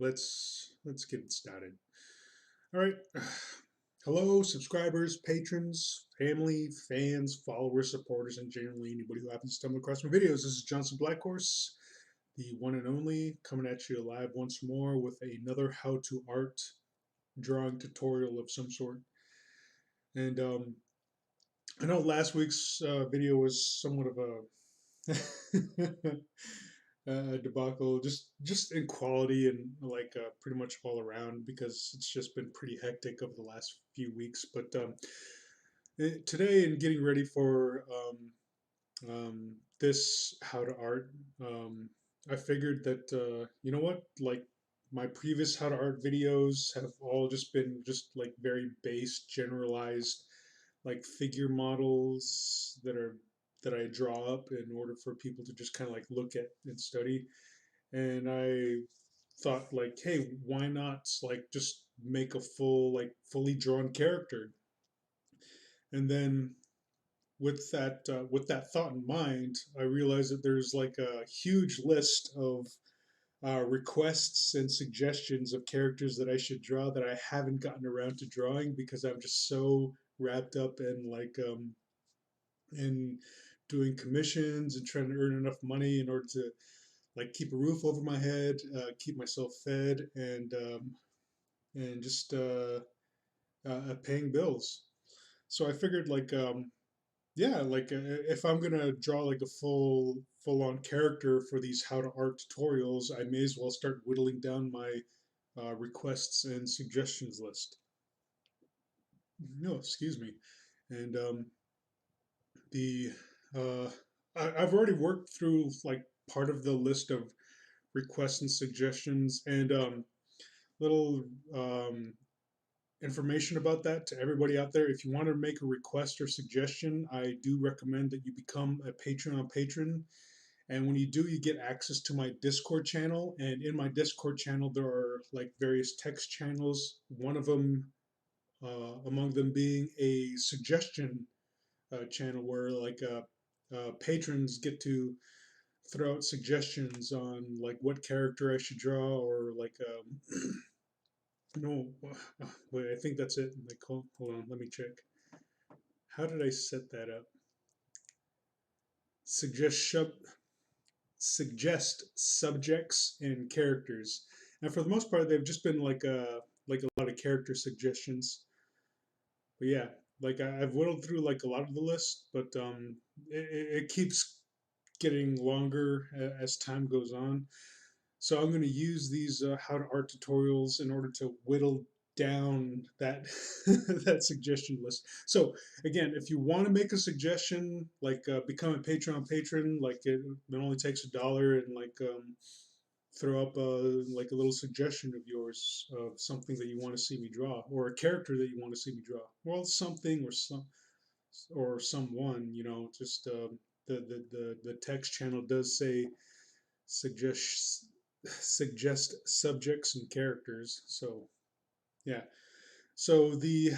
let's get it started. All right. Hello, subscribers, patrons, family, fans, followers, supporters, and generally anybody who happens to stumble across my videos. This is Johnston Blackhorse, the one and only, coming at you live once more with another how-to art drawing tutorial of some sort. And I know last week's video was somewhat of a debacle, just in quality and like pretty much all around because it's just been pretty hectic over the last few weeks. But today, in getting ready for this how to art, I figured that you know what, like my previous how to art videos have all just been just like very base, generalized, like figure models that I draw up in order for people to just kind of like look at and study. And I thought like, hey, why not like just make a fully drawn character? And then with that thought in mind, I realized that there's like a huge list of requests and suggestions of characters that I should draw that I haven't gotten around to drawing because I'm just so wrapped up in in doing commissions and trying to earn enough money in order to like keep a roof over my head, keep myself fed, and just paying bills. So I figured yeah, if I'm gonna draw like a full on character for these how to art tutorials, I may as well start whittling down my requests and suggestions list. No, excuse me. And the I've already worked through like part of the list of requests and suggestions, and little information about that to everybody out there. If you want to make a request or suggestion, I do recommend that you become a Patreon patron. And when you do, you get access to my Discord channel. And in my Discord channel, there are like various text channels. One of them, among them, being a suggestion channel where patrons get to throw out suggestions on like what character I should draw or like no, wait, I think that's it. Like, hold on, let me check. How did I set that up? Suggest suggest subjects and characters, and for the most part, they've just been like a lot of character suggestions. But yeah, I've whittled through like a lot of the list, but it keeps getting longer as time goes on. So I'm going to use these how to art tutorials in order to whittle down that that suggestion list. So again, if you want to make a suggestion, like become a Patreon patron, like it only takes $1, and throw up like a little suggestion of yours of something that you want to see me draw, or a character that you want to see me draw. Well, something or someone, you know, just the text channel does say suggest suggest subjects and characters. So yeah. So the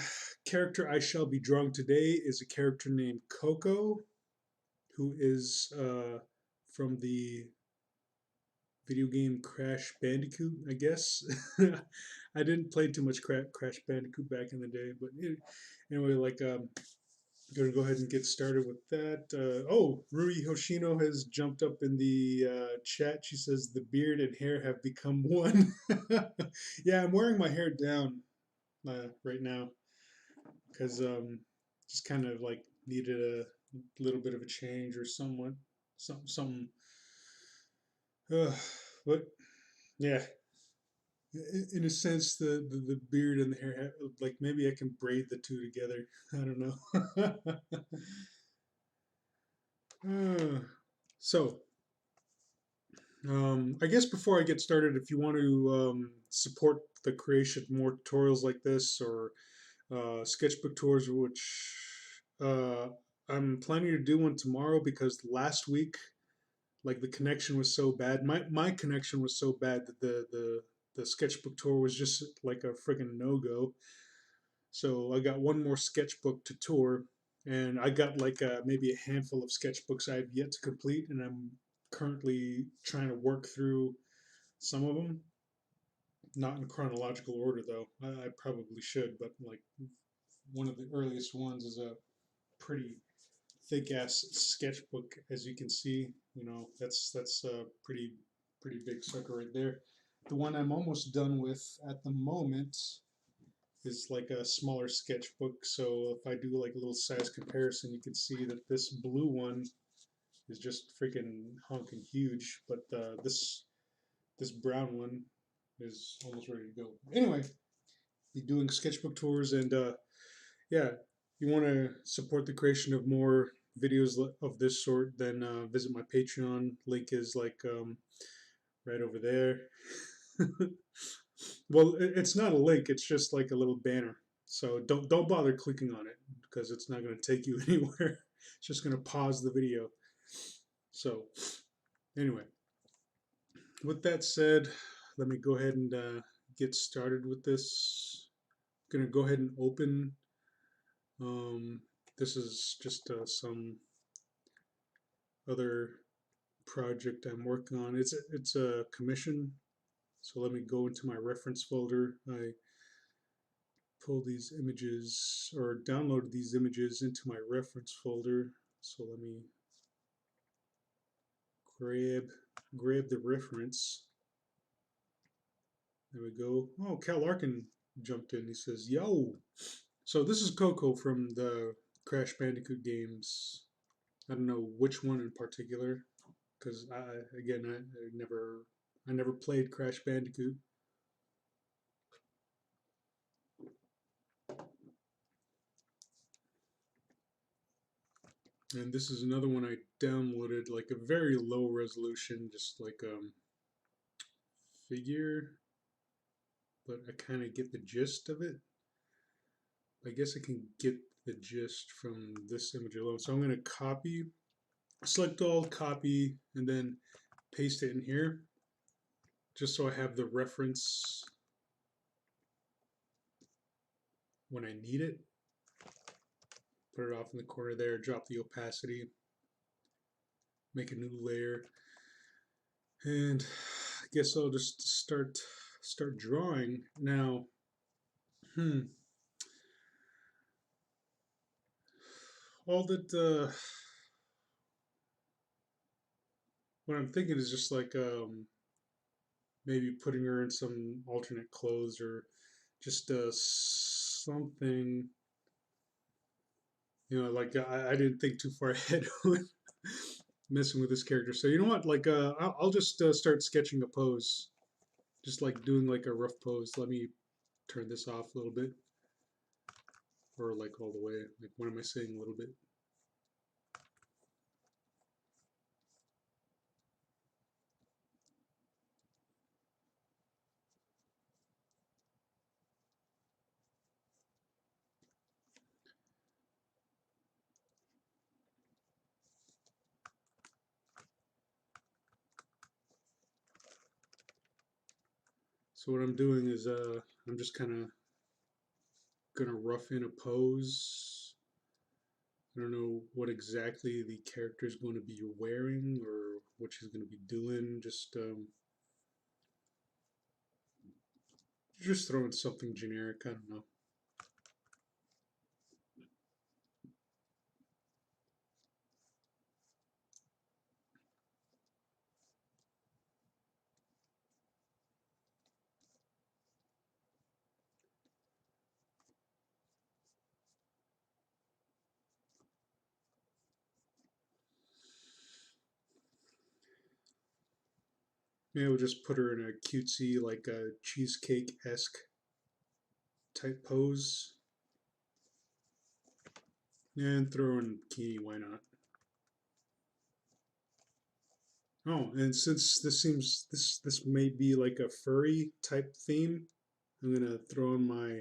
character I shall be drawing today is a character named Coco, who is from the video game Crash Bandicoot, I guess. I didn't play too much Crash Bandicoot back in the day, but anyway, gonna go ahead and get started with that. Oh, Rui Hoshino has jumped up in the chat. She says the beard and hair have become one. Yeah, I'm wearing my hair down right now because just kind of like needed a little bit of a change or some. Uh, but yeah, in a sense, the beard and the hair, like maybe I can braid the two together. I don't know. So, I guess before I get started, if you want to support the creation of more tutorials like this or sketchbook tours, which I'm planning to do one tomorrow because last week, like the connection was so bad. My connection was so bad that the sketchbook tour was just like a freaking no go. So I got one more sketchbook to tour, and I got like maybe a handful of sketchbooks I've yet to complete, and I'm currently trying to work through some of them. Not in chronological order though. I probably should, but like one of the earliest ones is a pretty thick ass sketchbook, as you can see. You know, that's a pretty big sucker right there. The one I'm almost done with at the moment is like a smaller sketchbook. So if I do like a little size comparison, you can see that this blue one is just freaking honking huge, but this brown one is almost ready to go. Anyway, be doing sketchbook tours, and yeah, you want to support the creation of more videos of this sort, then visit my Patreon. Link is like right over there. Well, it's not a link; it's just like a little banner. So don't bother clicking on it because it's not going to take you anywhere. It's just going to pause the video. So anyway, with that said, let me go ahead and get started with this. I'm going to go ahead and open. Um, this is just some other project I'm working on. It's a commission. So let me go into my reference folder. I pulled these images or downloaded these images into my reference folder. So let me grab the reference. There we go. Oh, Cal Larkin jumped in. He says, "Yo." So this is Coco from the Crash Bandicoot games. I don't know which one in particular, because I never played Crash Bandicoot. And this is another one I downloaded, like a very low resolution, just like figure, but I kind of get the gist of it. I guess I can get the gist from this image alone. So I'm going to select all, copy, and then paste it in here, just so I have the reference when I need it. Put it off in the corner there, drop the opacity, make a new layer, and I guess I'll just start drawing now. All that what I'm thinking is just like maybe putting her in some alternate clothes or just something, like I didn't think too far ahead when messing with this character. So you know what, like I'll just start sketching a pose, just like doing like a rough pose. Let me turn this off a little bit, or like all the way. Like, what am I saying? A little bit. So what I'm doing is I'm just kind of gonna rough in a pose. I don't know what exactly the character is going to be wearing or what she's going to be doing. Just throwing something generic. I don't know. Maybe we'll just put her in a cutesy, like a cheesecake-esque type pose, and throw in bikini. Why not? Oh, and since this may be like a furry type theme, I'm gonna throw in my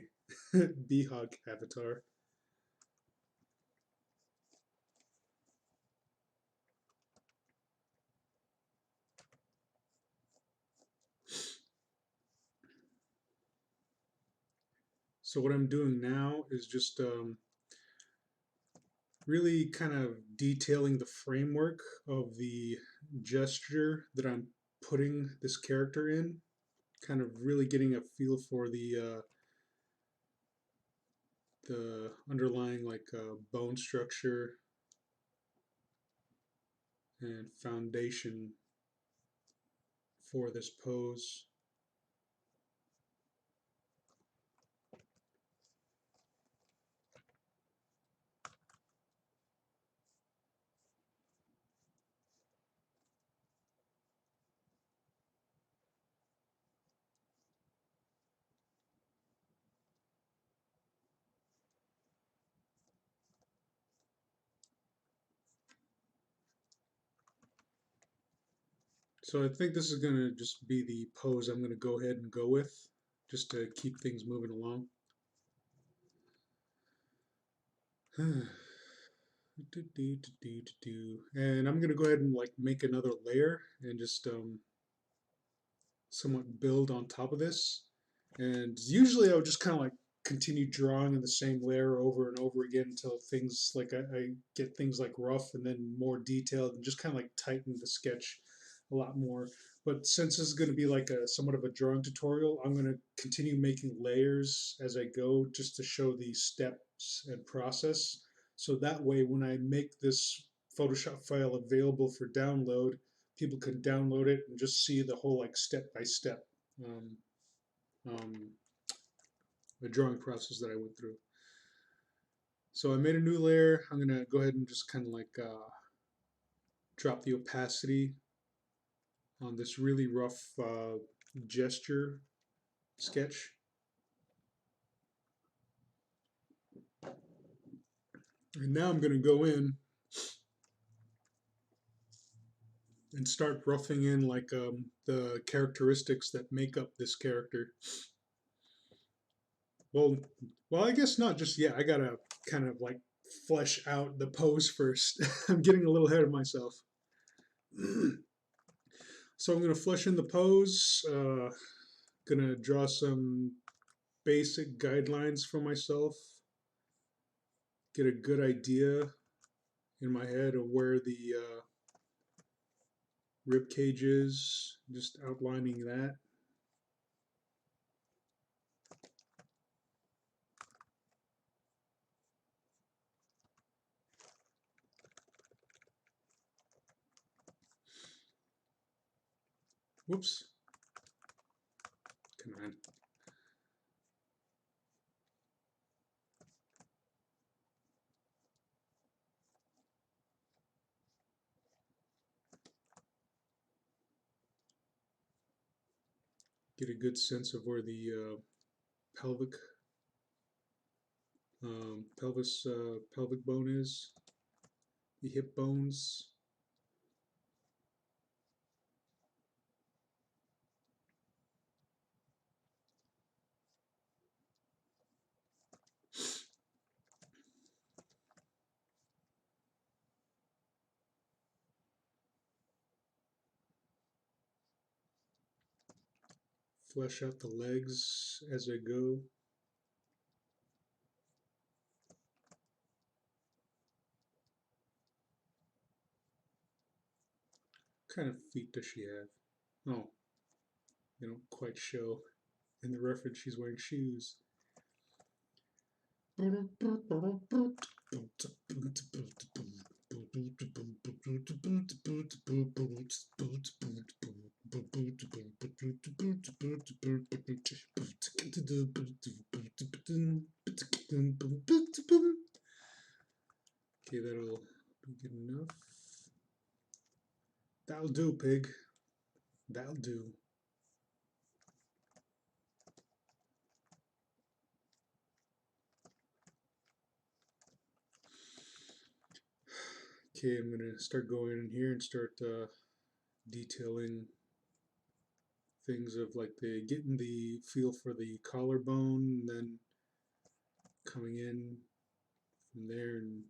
Beehawk avatar. So what I'm doing now is just really kind of detailing the framework of the gesture that I'm putting this character in. kind of really getting a feel for the underlying like bone structure and foundation for this pose. So I think this is going to just be the pose I'm going to go ahead and go with, just to keep things moving along. And I'm going to go ahead and like make another layer and just somewhat build on top of this. And usually I would just kind of like continue drawing in the same layer over and over again until things like I get things like rough and then more detailed and just kind of like tighten the sketch a lot more. But since this is going to be like a somewhat of a drawing tutorial, I'm going to continue making layers as I go just to show the steps and process. So that way when I make this Photoshop file available for download, people can download it and just see the whole like step by step the drawing process that I went through. So I made a new layer. I'm gonna go ahead and just kind of like drop the opacity on this really rough gesture sketch. And now I'm gonna go in and start roughing in like the characteristics that make up this character. Well, well, I guess not just yet. I gotta kind of like flesh out the pose first. I'm getting a little ahead of myself. So I'm gonna flesh in the pose. Gonna draw some basic guidelines for myself. Get a good idea in my head of where the rib cage is. Just outlining that. Whoops. Come on. Get a good sense of where the pelvic pelvic bone is, the hip bones. Flesh out the legs as I go. What kind of feet does she have? Oh, they don't quite show. In the reference, she's wearing shoes. Okay, that'll be good enough. That'll do, pig. That'll do. Okay, I'm gonna start going in here and start detailing things of like the getting the feel for the collarbone, and then coming in from there and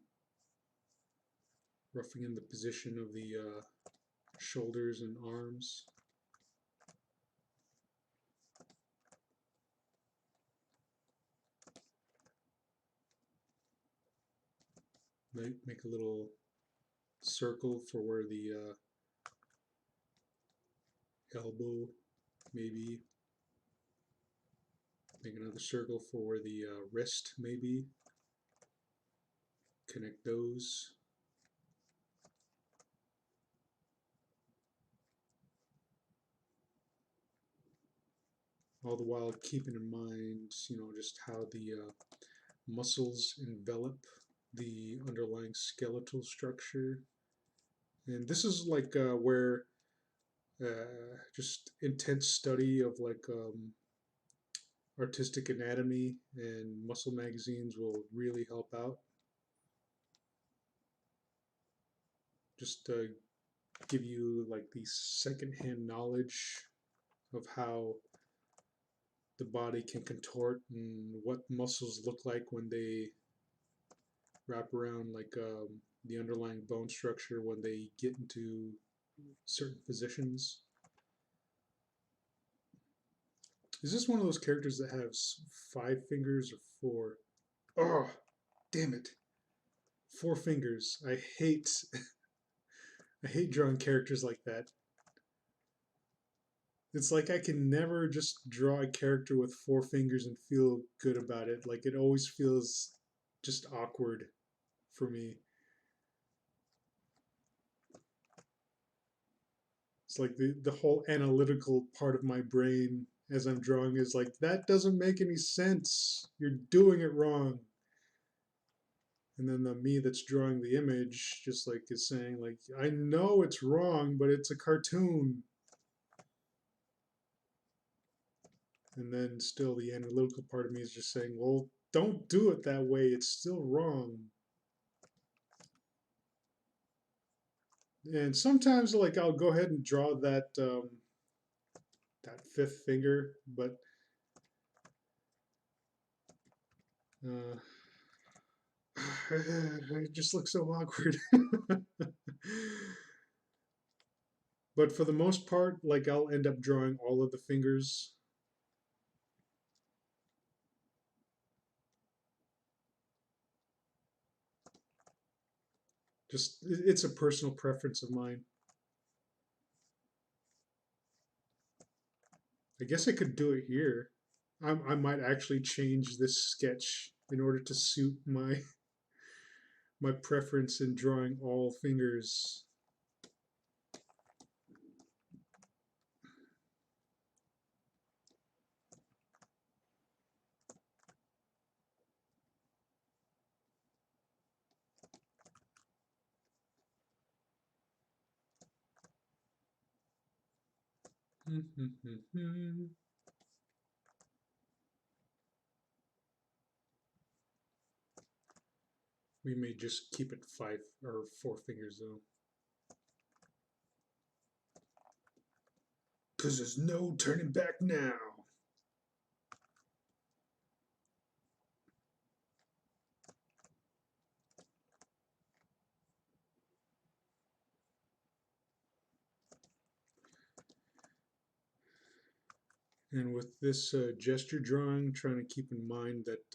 roughing in the position of the shoulders and arms. Make a little circle for where the elbow maybe. Make another circle for where the wrist may be. Connect those. All the while keeping in mind, just how the muscles envelop the underlying skeletal structure. And this is like where just intense study of like artistic anatomy and muscle magazines will really help out. Just give you like the secondhand knowledge of how the body can contort and what muscles look like when they wrap around like the underlying bone structure when they get into certain positions. Is this one of those characters that has 5 fingers or 4? Oh, damn it. 4 fingers. I hate I hate drawing characters like that. It's like I can never just draw a character with 4 fingers and feel good about it. Like it always feels just awkward for me. It's like the whole analytical part of my brain as I'm drawing is like, that doesn't make any sense. You're doing it wrong. And then the me that's drawing the image just like is saying like, I know it's wrong, but it's a cartoon. And then still the analytical part of me is just saying, well, don't do it that way. It's still wrong. And sometimes like I'll go ahead and draw that 5th finger, but uh, it just looks so awkward. But for the most part, like I'll end up drawing all of the fingers. Just it's a personal preference of mine. I guess I could do it here. I might actually change this sketch in order to suit my preference in drawing all fingers. We may just keep it 5 or 4 fingers though. Because there's no turning back now. And with this gesture drawing, trying to keep in mind that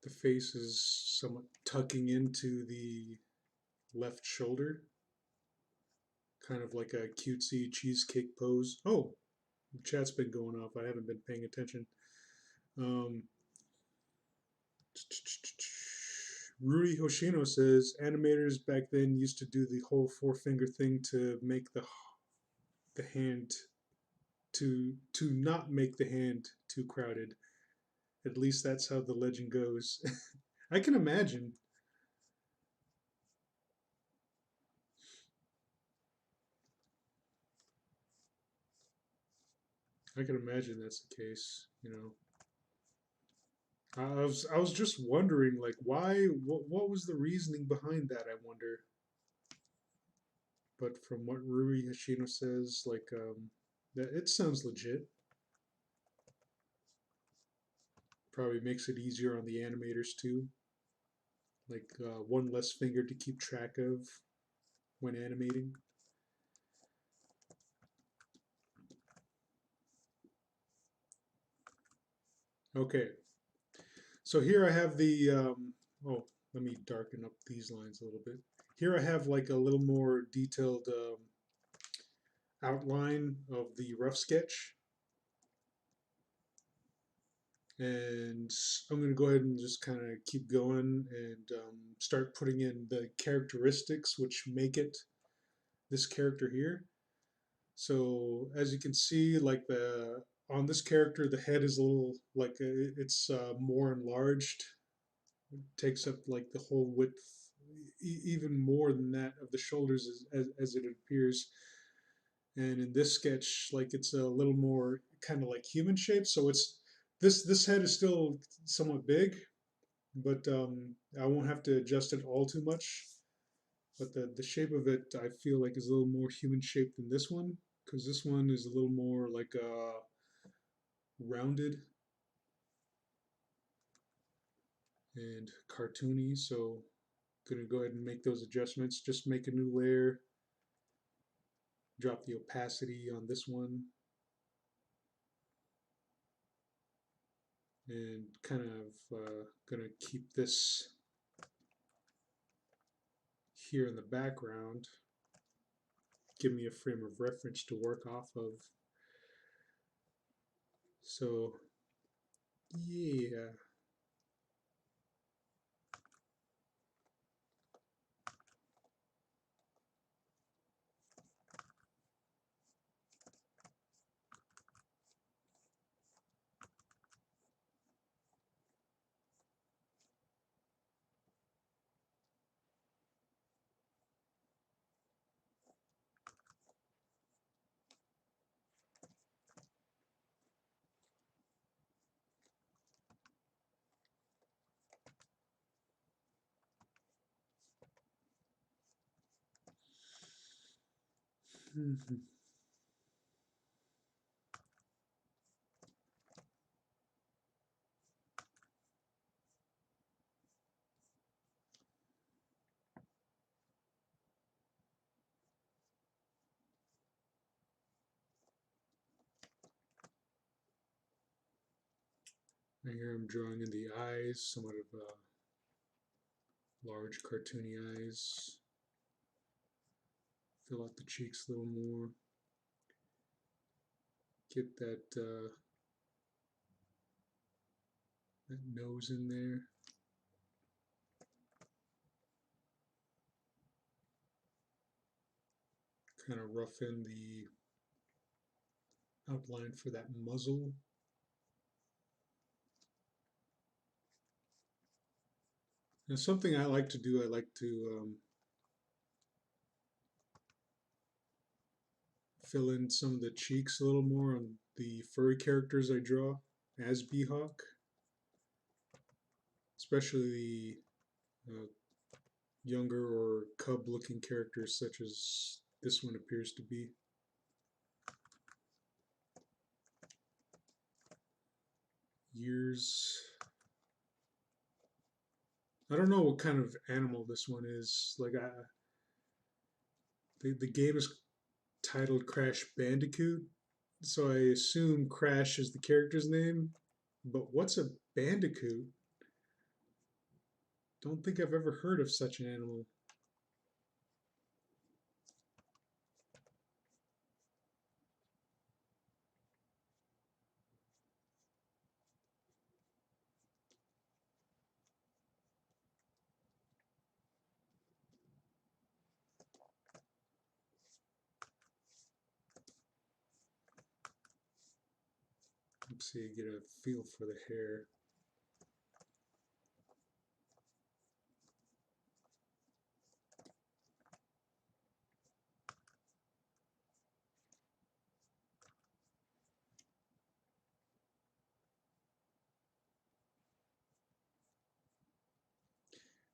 the face is somewhat tucking into the left shoulder, kind of like a cutesy cheesecake pose. Oh, the chat's been going off. I haven't been paying attention. Um, Rudy Hoshino says animators back then used to do the whole 4 finger thing to make the hand to not make the hand too crowded. At least that's how the legend goes. I can imagine. I can imagine that's the case. I was just wondering, like, why? What was the reasoning behind that? I wonder. But from what Rui Hashino says, like, that it sounds legit. Probably makes it easier on the animators too. Like one less finger to keep track of when animating. Okay, so here I have the. Oh, let me darken up these lines a little bit. Here I have like a little more detailed outline of the rough sketch. And I'm going to go ahead and just kind of keep going and start putting in the characteristics which make it this character here. So as you can see, like the on this character, the head is a little like it's more enlarged. It takes up like the whole width, even more than that of the shoulders as it appears. And in this sketch, like it's a little more kind of like human shaped. So it's this head is still somewhat big, but I won't have to adjust it all too much. But the shape of it, I feel like is a little more human shaped than this one, because this one is a little more like rounded and cartoony. So I'm gonna go ahead and make those adjustments. Just make a new layer, drop the opacity on this one, and kind of gonna keep this here in the background. Give me a frame of reference to work off of. So yeah. And here I'm drawing in the eyes, somewhat of large cartoony eyes. Fill out the cheeks a little more. Get that nose in there. Kind of rough in the outline for that muzzle. And something I like to do, I like to fill in some of the cheeks a little more on the furry characters I draw as Beehawk, especially the younger or cub looking characters such as this one appears to be. Ears. I don't know what kind of animal this one is. Like the game is titled Crash Bandicoot, so I assume Crash is the character's name. But what's a bandicoot? Don't think I've ever heard of such an animal. Let's see, get a feel for the hair.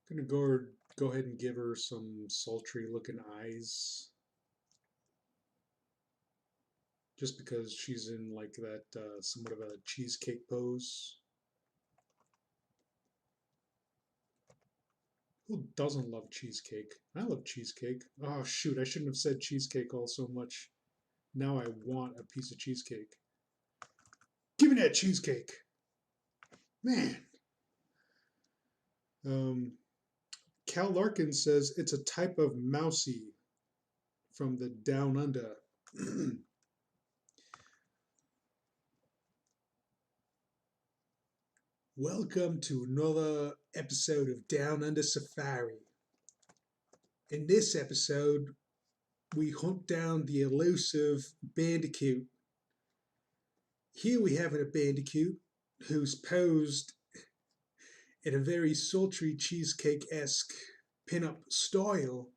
Gonna go ahead and give her some sultry looking eyes, just because she's in like that somewhat of a cheesecake pose. Who doesn't love cheesecake? I love cheesecake. Oh shoot, I shouldn't have said cheesecake all so much. Now I want a piece of cheesecake. Give me that cheesecake, man. Um, Cal Larkin says it's a type of mousy from the down under. Welcome to another episode of Down Under Safari. In this episode, we hunt down the elusive bandicoot. Here we have a bandicoot who's posed in a very sultry cheesecake-esque pin-up style,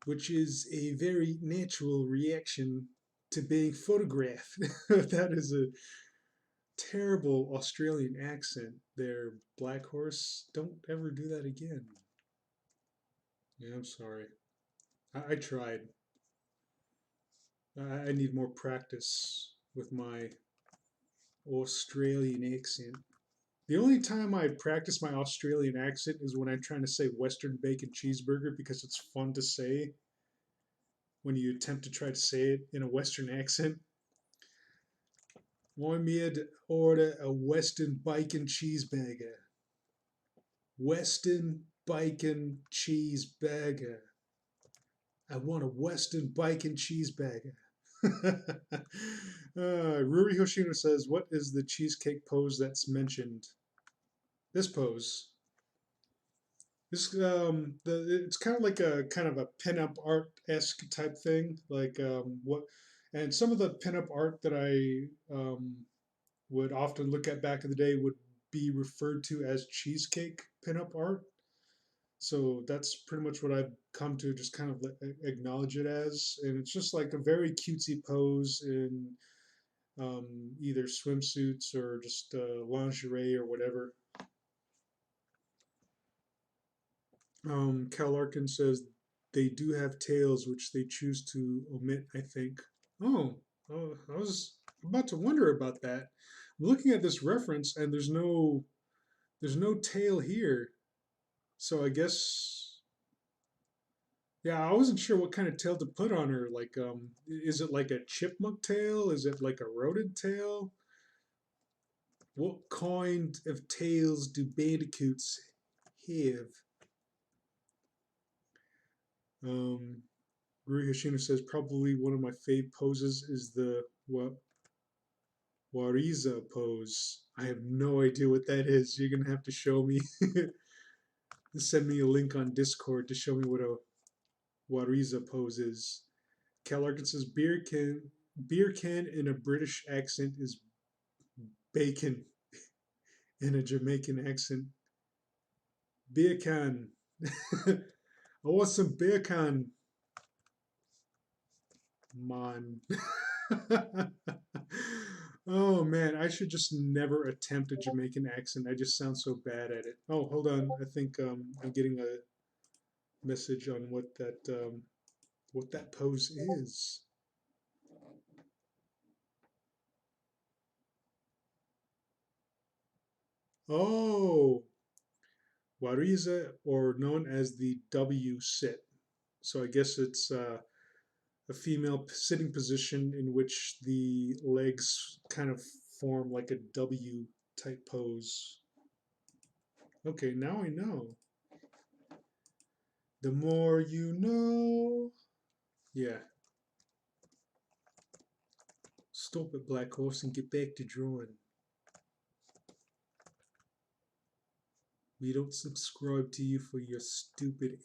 which is a very natural reaction to being photographed. That is a terrible Australian accent there, Blackhorse. Don't ever do that again. Yeah, I'm sorry. I tried. I need more practice with my Australian accent. The only time I practice my Australian accent is when I'm trying to say Western bacon cheeseburger because it's fun to say when you attempt to try to say it in a Western accent. Want me to order a Western bacon cheeseburger. Western bacon cheeseburger. I want a Western bacon cheeseburger. Ruri Hoshino says, "What is the cheesecake pose that's mentioned?" This pose. It's kind of like a pinup art esque type thing. And some of the pinup art that I would often look at back in the day would be referred to as cheesecake pinup art. So that's pretty much what I've come to just kind of acknowledge it as. And it's just like a very cutesy pose in either swimsuits or just lingerie or whatever. Cal Larkin says they do have tails, which they choose to omit, I think. Oh, I was about to wonder about that. I'm looking at this reference and there's no tail here. So I guess, yeah, I wasn't sure what kind of tail to put on her. Like, is it like a chipmunk tail? Is it like a rodent tail? What kind of tails do bandicoots have? Rui Hashino says probably one of my fave poses is the Wariza pose. I have no idea what that is. You're gonna have to show me. Send me a link on Discord to show me what a Wariza pose is. Cal Larkin says beer can in a British accent is bacon. In a Jamaican accent, beer can. I want some beer can, man. Oh man, I should just never attempt a Jamaican accent. I just sound so bad at it. Oh, hold on. I think I'm getting a message on what that pose is. Oh, Wariza, or known as the W sit. So I guess it's a female sitting position in which the legs kind of form like a W type pose. Okay, now I know. The more you know. Yeah. Stop it, Blackhorse, and get back to drawing. We don't subscribe to you for your stupid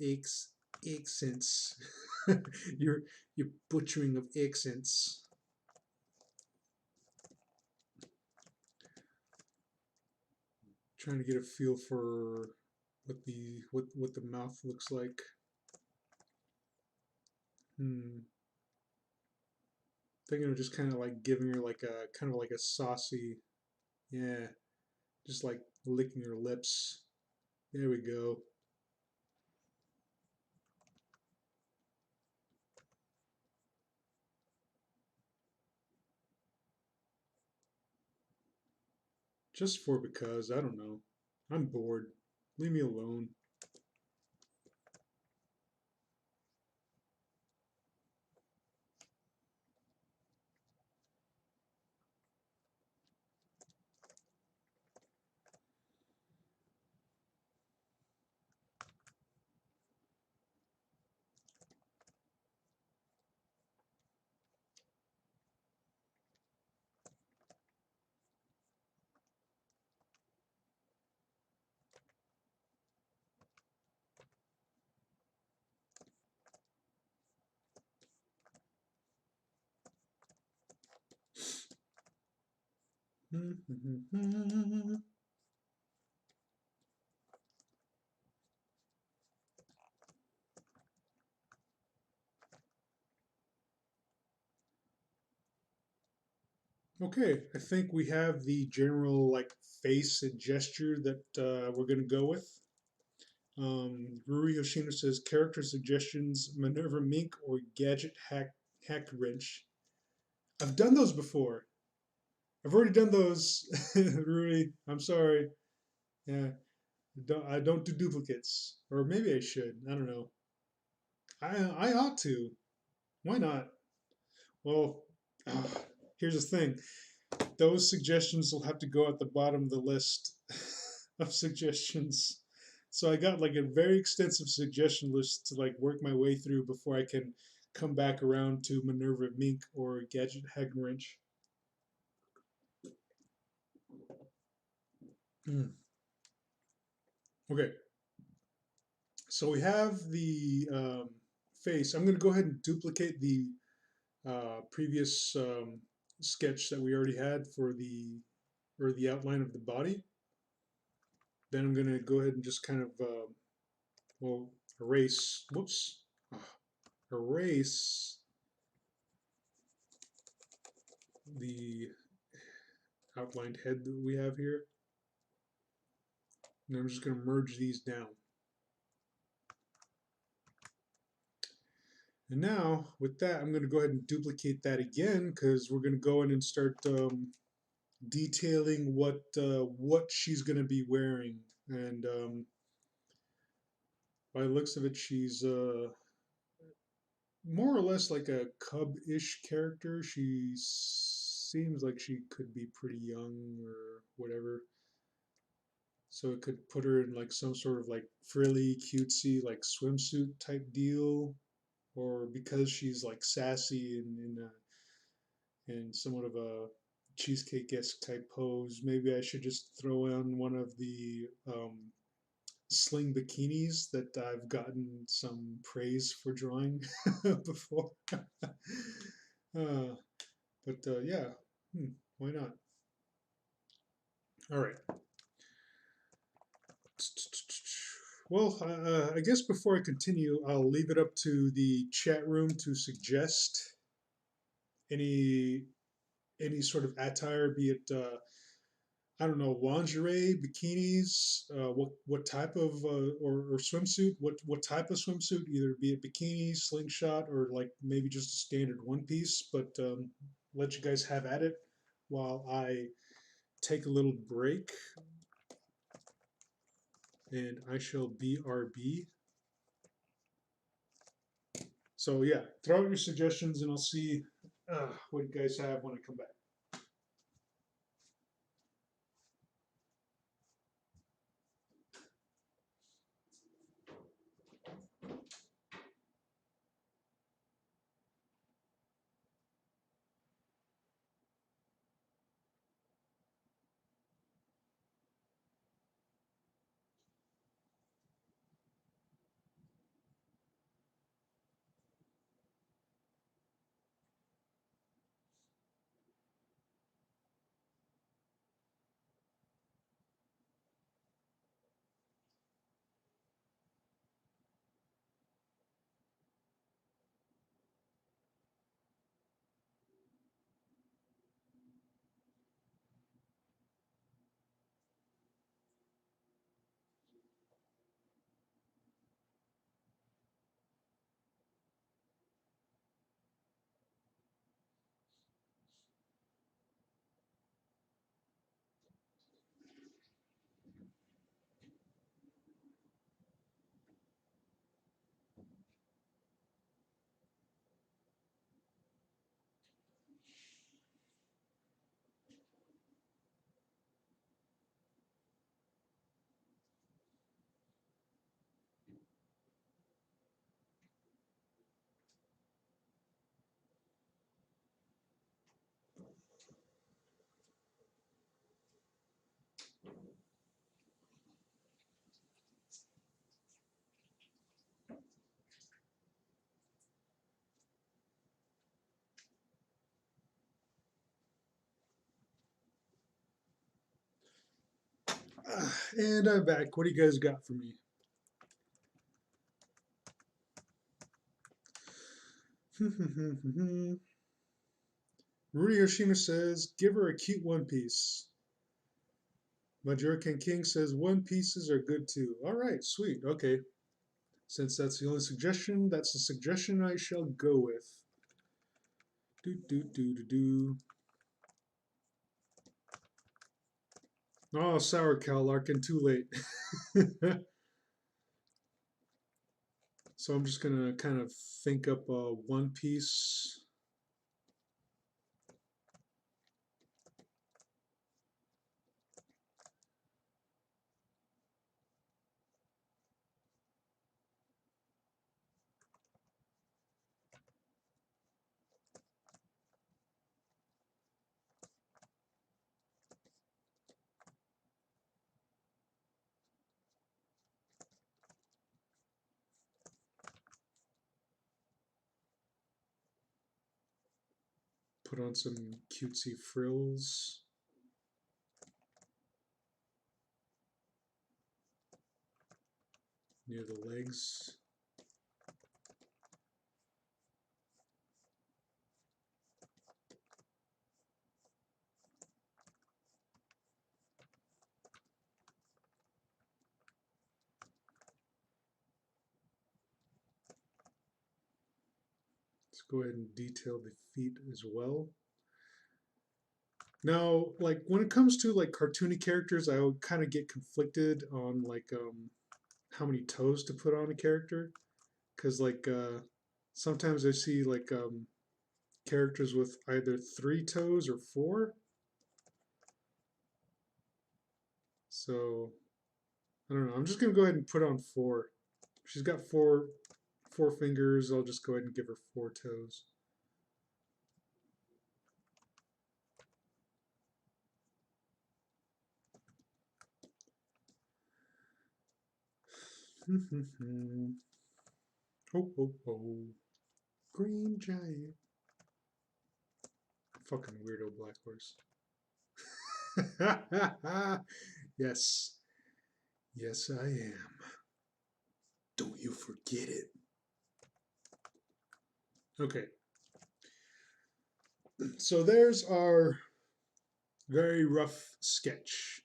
accents. your butchering of accents. Trying to get a feel for what the mouth looks like. Thinking of just kind of like giving her like a kind of like a saucy, yeah, just like licking her lips. There we go. Just for because, I don't know. I'm bored. Leave me alone. Okay, I think we have the general like face and gesture that we're gonna go with. Ruri Hoshino says character suggestions: Minerva Mink or Gadget Hack Wrench. I've done those before. I've already done those, Ruri. I'm sorry. Yeah, I don't do duplicates, or maybe I should. I don't know. I ought to. Why not? Well, uh, here's the thing. Those suggestions will have to go at the bottom of the list of suggestions. So I got like a very extensive suggestion list to like work my way through before I can come back around to Minerva Mink or Gadget Hack Wrench. Mm. Okay, so we have the face. I'm going to go ahead and duplicate the previous sketch that we already had for the outline of the body. Then I'm going to go ahead and just kind of well erase. Whoops, erase the outlined head that we have here. And I'm just going to merge these down. And now with that, I'm going to go ahead and duplicate that again because we're going to go in and start detailing what she's going to be wearing. And by the looks of it, she's more or less like a cub-ish character. She seems like she could be pretty young or whatever. So it could put her in like some sort of like frilly, cutesy, like swimsuit type deal, or because she's like sassy and in somewhat of a cheesecake-esque type pose, maybe I should just throw on one of the sling bikinis that I've gotten some praise for drawing before. But yeah, why not? All right. Well, I guess before I continue, I'll leave it up to the chat room to suggest any any sort of attire, be it I don't know, lingerie, bikinis, what type of or swimsuit, what type of swimsuit, either be it bikini, slingshot, or like maybe just a standard one piece. But let you guys have at it while I take a little break, and I shall BRB. So yeah, throw out your suggestions, and I'll see what you guys have when I come back. And I'm back. What do you guys got for me? Rudy Yoshino says, give her a cute one piece. Majorican King says, one pieces are good too. All right, sweet. Okay. Since that's the only suggestion, that's the suggestion I shall go with. Do, do, do, do, do. Oh, sour cow, Larkin, too late. So I'm just going to kind of think up a one piece. Put on some cutesy frills. Near the legs. Let's go ahead and detail the feet as well. Now, like when it comes to like cartoony characters, I would kind of get conflicted on like how many toes to put on a character, because like sometimes I see like characters with either 3 toes or 4. So I don't know. I'm just gonna go ahead and put on 4. She's got four fingers. I'll just go ahead and give her 4 toes. Ho ho ho! Green giant. Fucking weirdo black horse. Yes, yes I am. Don't you forget it. Okay, so there's our very rough sketch.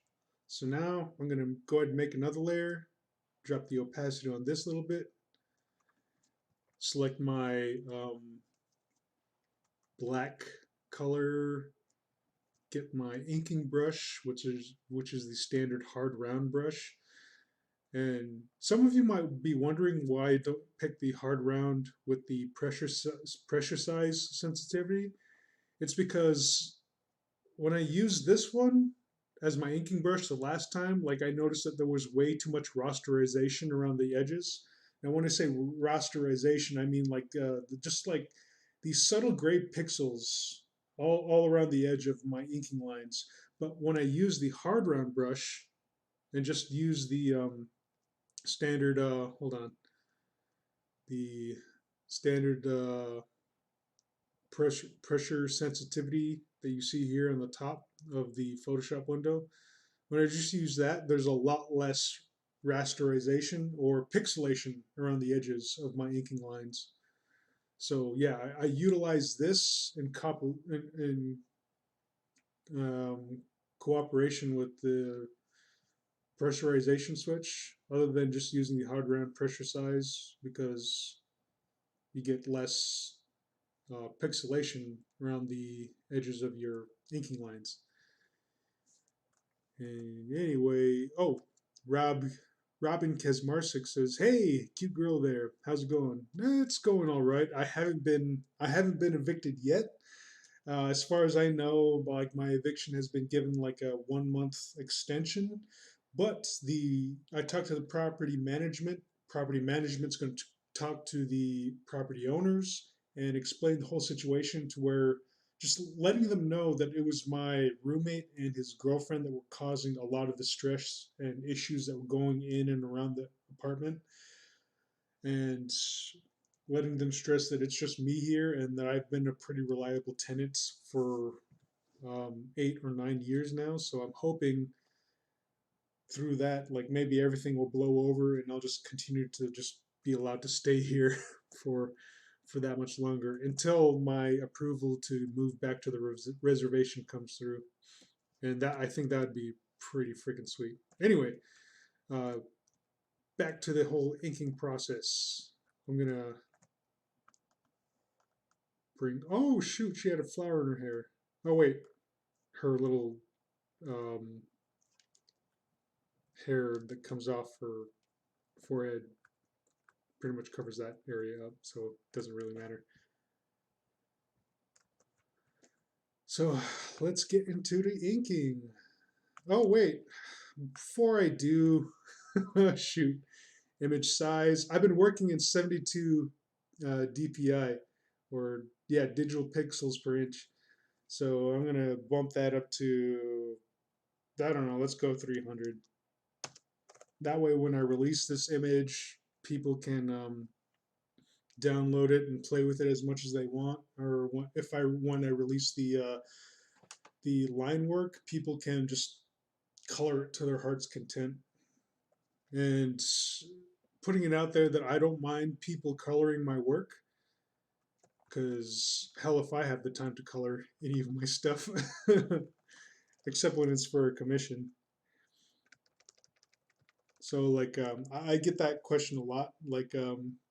So now I'm going to go ahead and make another layer, drop the opacity on this a little bit, select my black color, get my inking brush, which is the standard hard round brush. And some of you might be wondering why I don't pick the hard round with the pressure size sensitivity. It's because when I used this one as my inking brush the last time, like I noticed that there was way too much rasterization around the edges. And when I say rasterization, I mean like just like these subtle gray pixels all around the edge of my inking lines. But when I use the hard round brush and just use the standard, hold on, the standard pressure sensitivity that you see here on the top of the Photoshop window. When I just use that, there's a lot less rasterization or pixelation around the edges of my inking lines. So yeah, I utilize this in cooperation with the pressurization switch, other than just using the hard round pressure size, because you get less pixelation around the edges of your inking lines. And anyway, oh, Robin Kesmarsik says, "Hey, cute girl there. How's it going?" It's going all right. I haven't been evicted yet. As far as I know, like my eviction has been given like a 1 month extension, but the I talked to the property management. Property management's going to talk to the property owners and explain the whole situation to where just letting them know that it was my roommate and his girlfriend that were causing a lot of the stress and issues that were going in and around the apartment, and letting them stress that it's just me here and that I've been a pretty reliable tenant for 8 or 9 years now. So I'm hoping through that, like maybe everything will blow over and I'll just continue to just be allowed to stay here for for that much longer until my approval to move back to the reservation comes through. And that, I think that would be pretty freaking sweet. Anyway, uh, back to the whole inking process. I'm gonna bring. Oh shoot, she had a flower in her hair. Oh wait, her little um, hair that comes off her forehead pretty much covers that area up, so it doesn't really matter. So let's get into the inking. Oh wait, before I do, shoot, image size. I've been working in 72 DPI, or yeah, digital pixels per inch. So I'm gonna bump that up to, I don't know, let's go 300. That way, when I release this image, people can download it and play with it as much as they want. Or if I when I release the line work, people can just color it to their heart's content. And putting it out there that I don't mind people coloring my work, because hell, if I have the time to color any of my stuff, except when it's for a commission. So like I get that question a lot. Like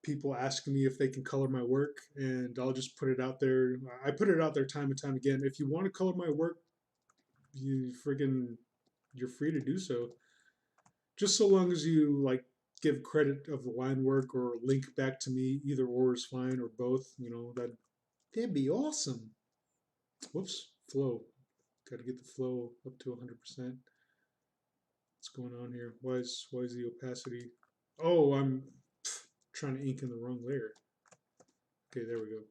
people asking me if they can color my work, and I'll just put it out there. I put it out there time and time again. If you want to color my work, you're free to do so. Just so long as you like give credit of the line work or link back to me, either or is fine, or both. You know that'd be awesome. Whoops, flow. Got to get the flow up to 100%. What's going on here? Why is the opacity? Oh, I'm trying to ink in the wrong layer. Okay, there we go.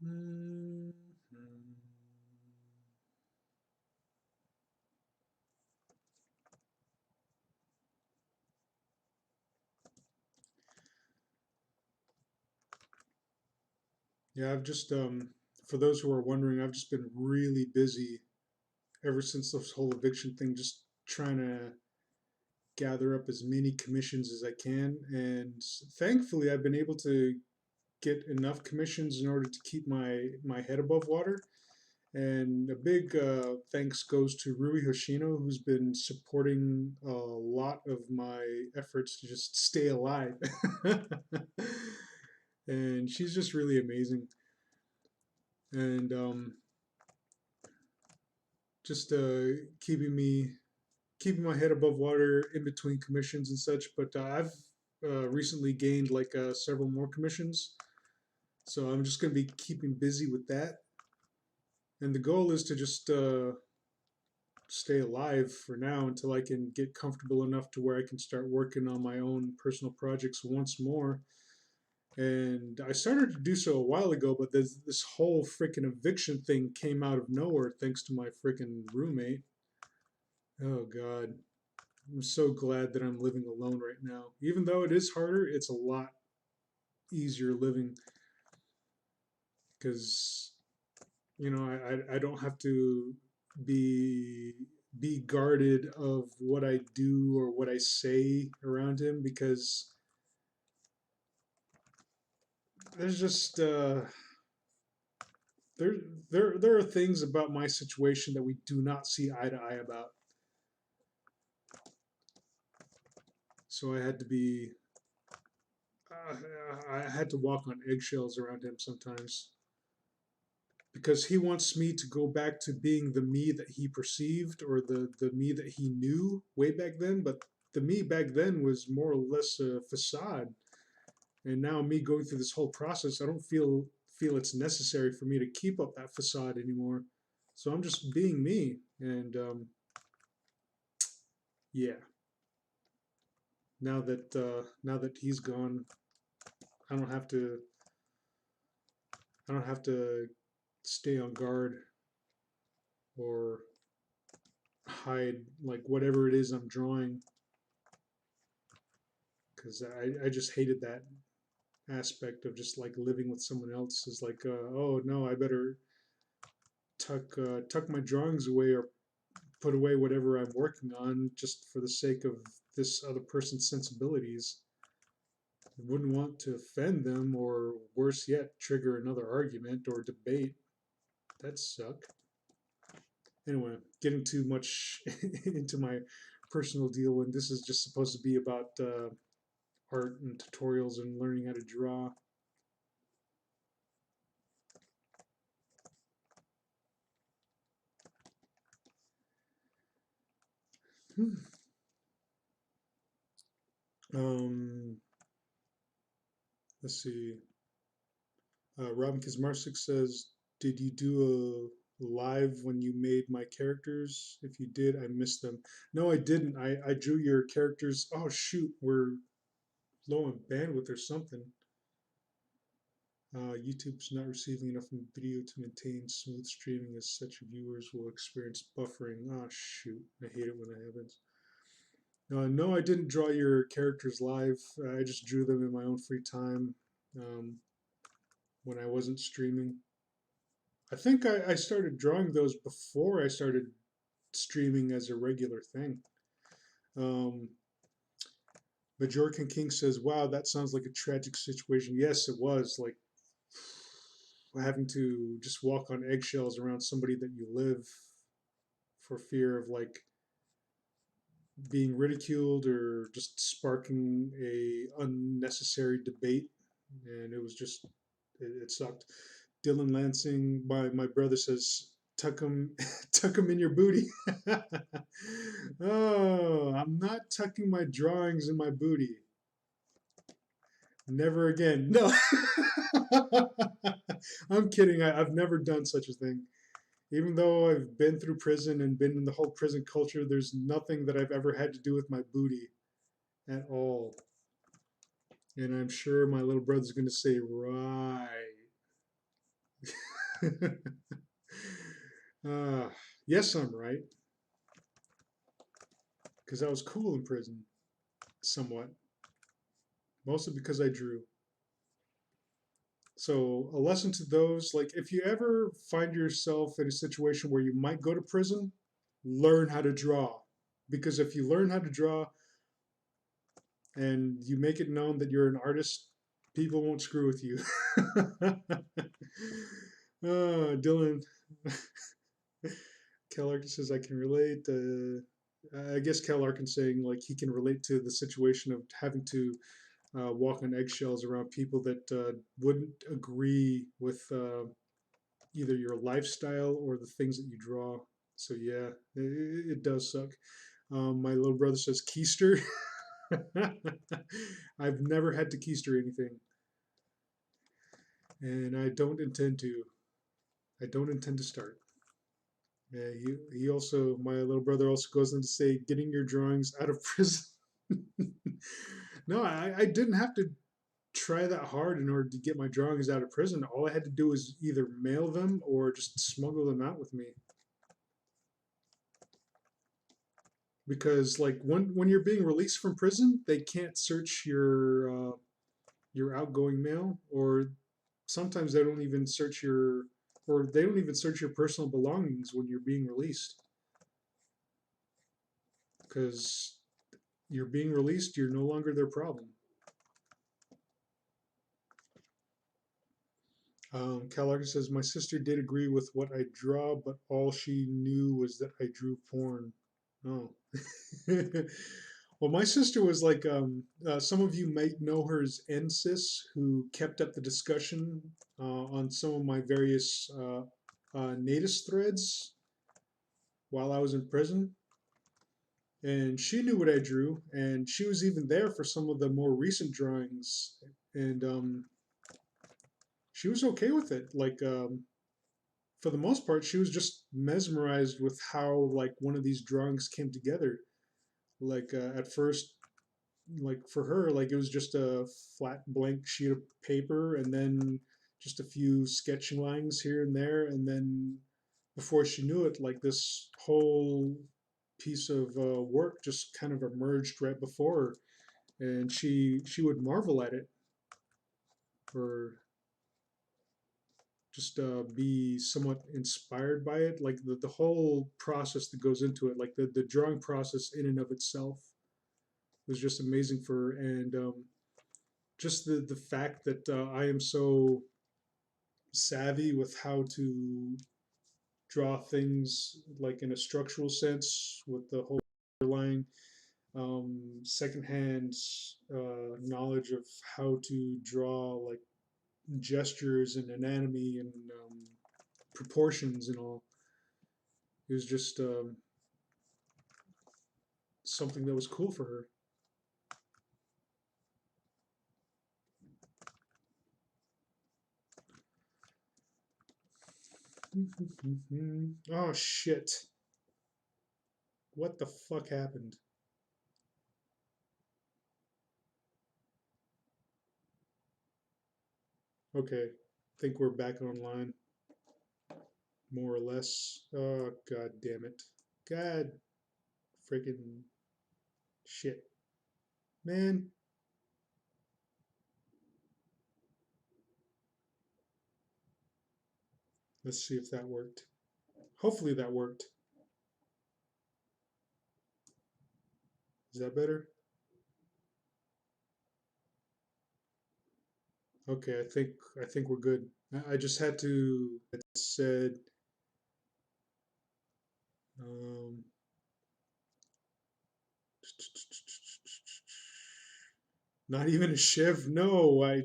Mm-hmm. Yeah, I've just for those who are wondering, I've just been really busy ever since this whole eviction thing, just trying to gather up as many commissions as I can, and thankfully I've been able to get enough commissions in order to keep my head above water. And a big thanks goes to Rui Hoshino, who's been supporting a lot of my efforts to just stay alive. And she's just really amazing. And just keeping my head above water in between commissions and such. But I've recently gained like several more commissions, so I'm just going to be keeping busy with that. And the goal is to just stay alive for now until I can get comfortable enough to where I can start working on my own personal projects once more. And I started to do so a while ago, but this whole freaking eviction thing came out of nowhere thanks to my freaking roommate. Oh God. I'm so glad that I'm living alone right now. Even though it is harder, it's a lot easier living because I don't have to be be guarded of what I do or what I say around him, because there's just there there are things about my situation that we do not see eye to eye about. So I had to walk on eggshells around him sometimes, because he wants me to go back to being the me that he perceived, or the me that he knew way back then. But the me back then was more or less a facade. And now me going through this whole process, I don't feel it's necessary for me to keep up that facade anymore. So I'm just being me. And yeah, now that he's gone, I don't have to I don't have to stay on guard or hide like whatever it is I'm drawing, because I just hated that aspect of just like living with someone else. Is like, oh no, I better tuck my drawings away or put away whatever I'm working on just for the sake of this other person's sensibilities. I wouldn't want to offend them, or worse yet, trigger another argument or debate. That'd suck. Anyway, getting too much into my personal deal when this is just supposed to be about art and tutorials and learning how to draw. Hmm. Um, let's see. Robin Kizmarsik says, "Did you do a live when you made my characters? If you did, I missed them." No, I didn't. I drew your characters. Oh shoot, we're low on bandwidth or something. YouTube's not receiving enough video to maintain smooth streaming as such viewers will experience buffering. Oh shoot, I hate it when that happens. No, I didn't draw your characters live. I just drew them in my own free time um, when I wasn't streaming. I think I started drawing those before I started streaming as a regular thing. Um, Majorcan King says, "Wow, that sounds like a tragic situation." Yes, it was. Like having to just walk on eggshells around somebody that you live for fear of like being ridiculed or just sparking a unnecessary debate, and it was just it sucked. Dylan Lansing, my brother says, tuck him, tuck him in your booty. Oh, I'm not tucking my drawings in my booty. Never again. No, I'm kidding. I've never done such a thing. Even though I've been through prison and been in the whole prison culture, there's nothing that I've ever had to do with my booty at all. And I'm sure my little brother's going to say, right. uh, yes, I'm right. Because I was cool in prison, somewhat. Mostly because I drew. So, a lesson to those like, if you ever find yourself in a situation where you might go to prison, learn how to draw. Because if you learn how to draw and you make it known that you're an artist, people won't screw with you. Dylan. Cal Arkin says, I can relate. I guess Cal Arkin saying like he can relate to the situation of having to walk on eggshells around people that wouldn't agree with either your lifestyle or the things that you draw. So yeah, it does suck. My little brother says keister. I've never had to keister anything, and I don't intend to. I don't intend to start. Yeah, he also, my little brother also goes on to say, getting your drawings out of prison. No, I didn't have to try that hard in order to get my drawings out of prison. All I had to do was either mail them or just smuggle them out with me. Because like when you're being released from prison, they can't search your outgoing mail, or sometimes they don't even search your personal belongings when you're being released. Because you're being released, you're no longer their problem. Cal Arkin says, my sister did agree with what I draw, but all she knew was that I drew porn. Oh. Well, my sister was like, some of you might know her as NSIS, who kept up the discussion on some of my various Natus threads while I was in prison. And she knew what I drew, and she was even there for some of the more recent drawings. And she was okay with it. Like, for the most part, she was just mesmerized with how like one of these drawings came together. Like at first, like for her, like it was just a flat blank sheet of paper, and then just a few sketching lines here and there, and then before she knew it, like this whole piece of work just kind of emerged right before her, and she would marvel at it, or just be somewhat inspired by it, like the whole process that goes into it, like the drawing process in and of itself was just amazing for her. And just the fact that I am so savvy with how to draw things like in a structural sense with the whole underlying secondhand knowledge of how to draw like gestures and anatomy and proportions and all. It was just something that was cool for her. Oh shit. What the fuck happened? Okay. I think we're back online. More or less. Oh god damn it. God freaking shit. Man. Let's see if that worked. Hopefully that worked. Is that better? Okay, I think we're good. I just had to it said um not even a shiv. No, I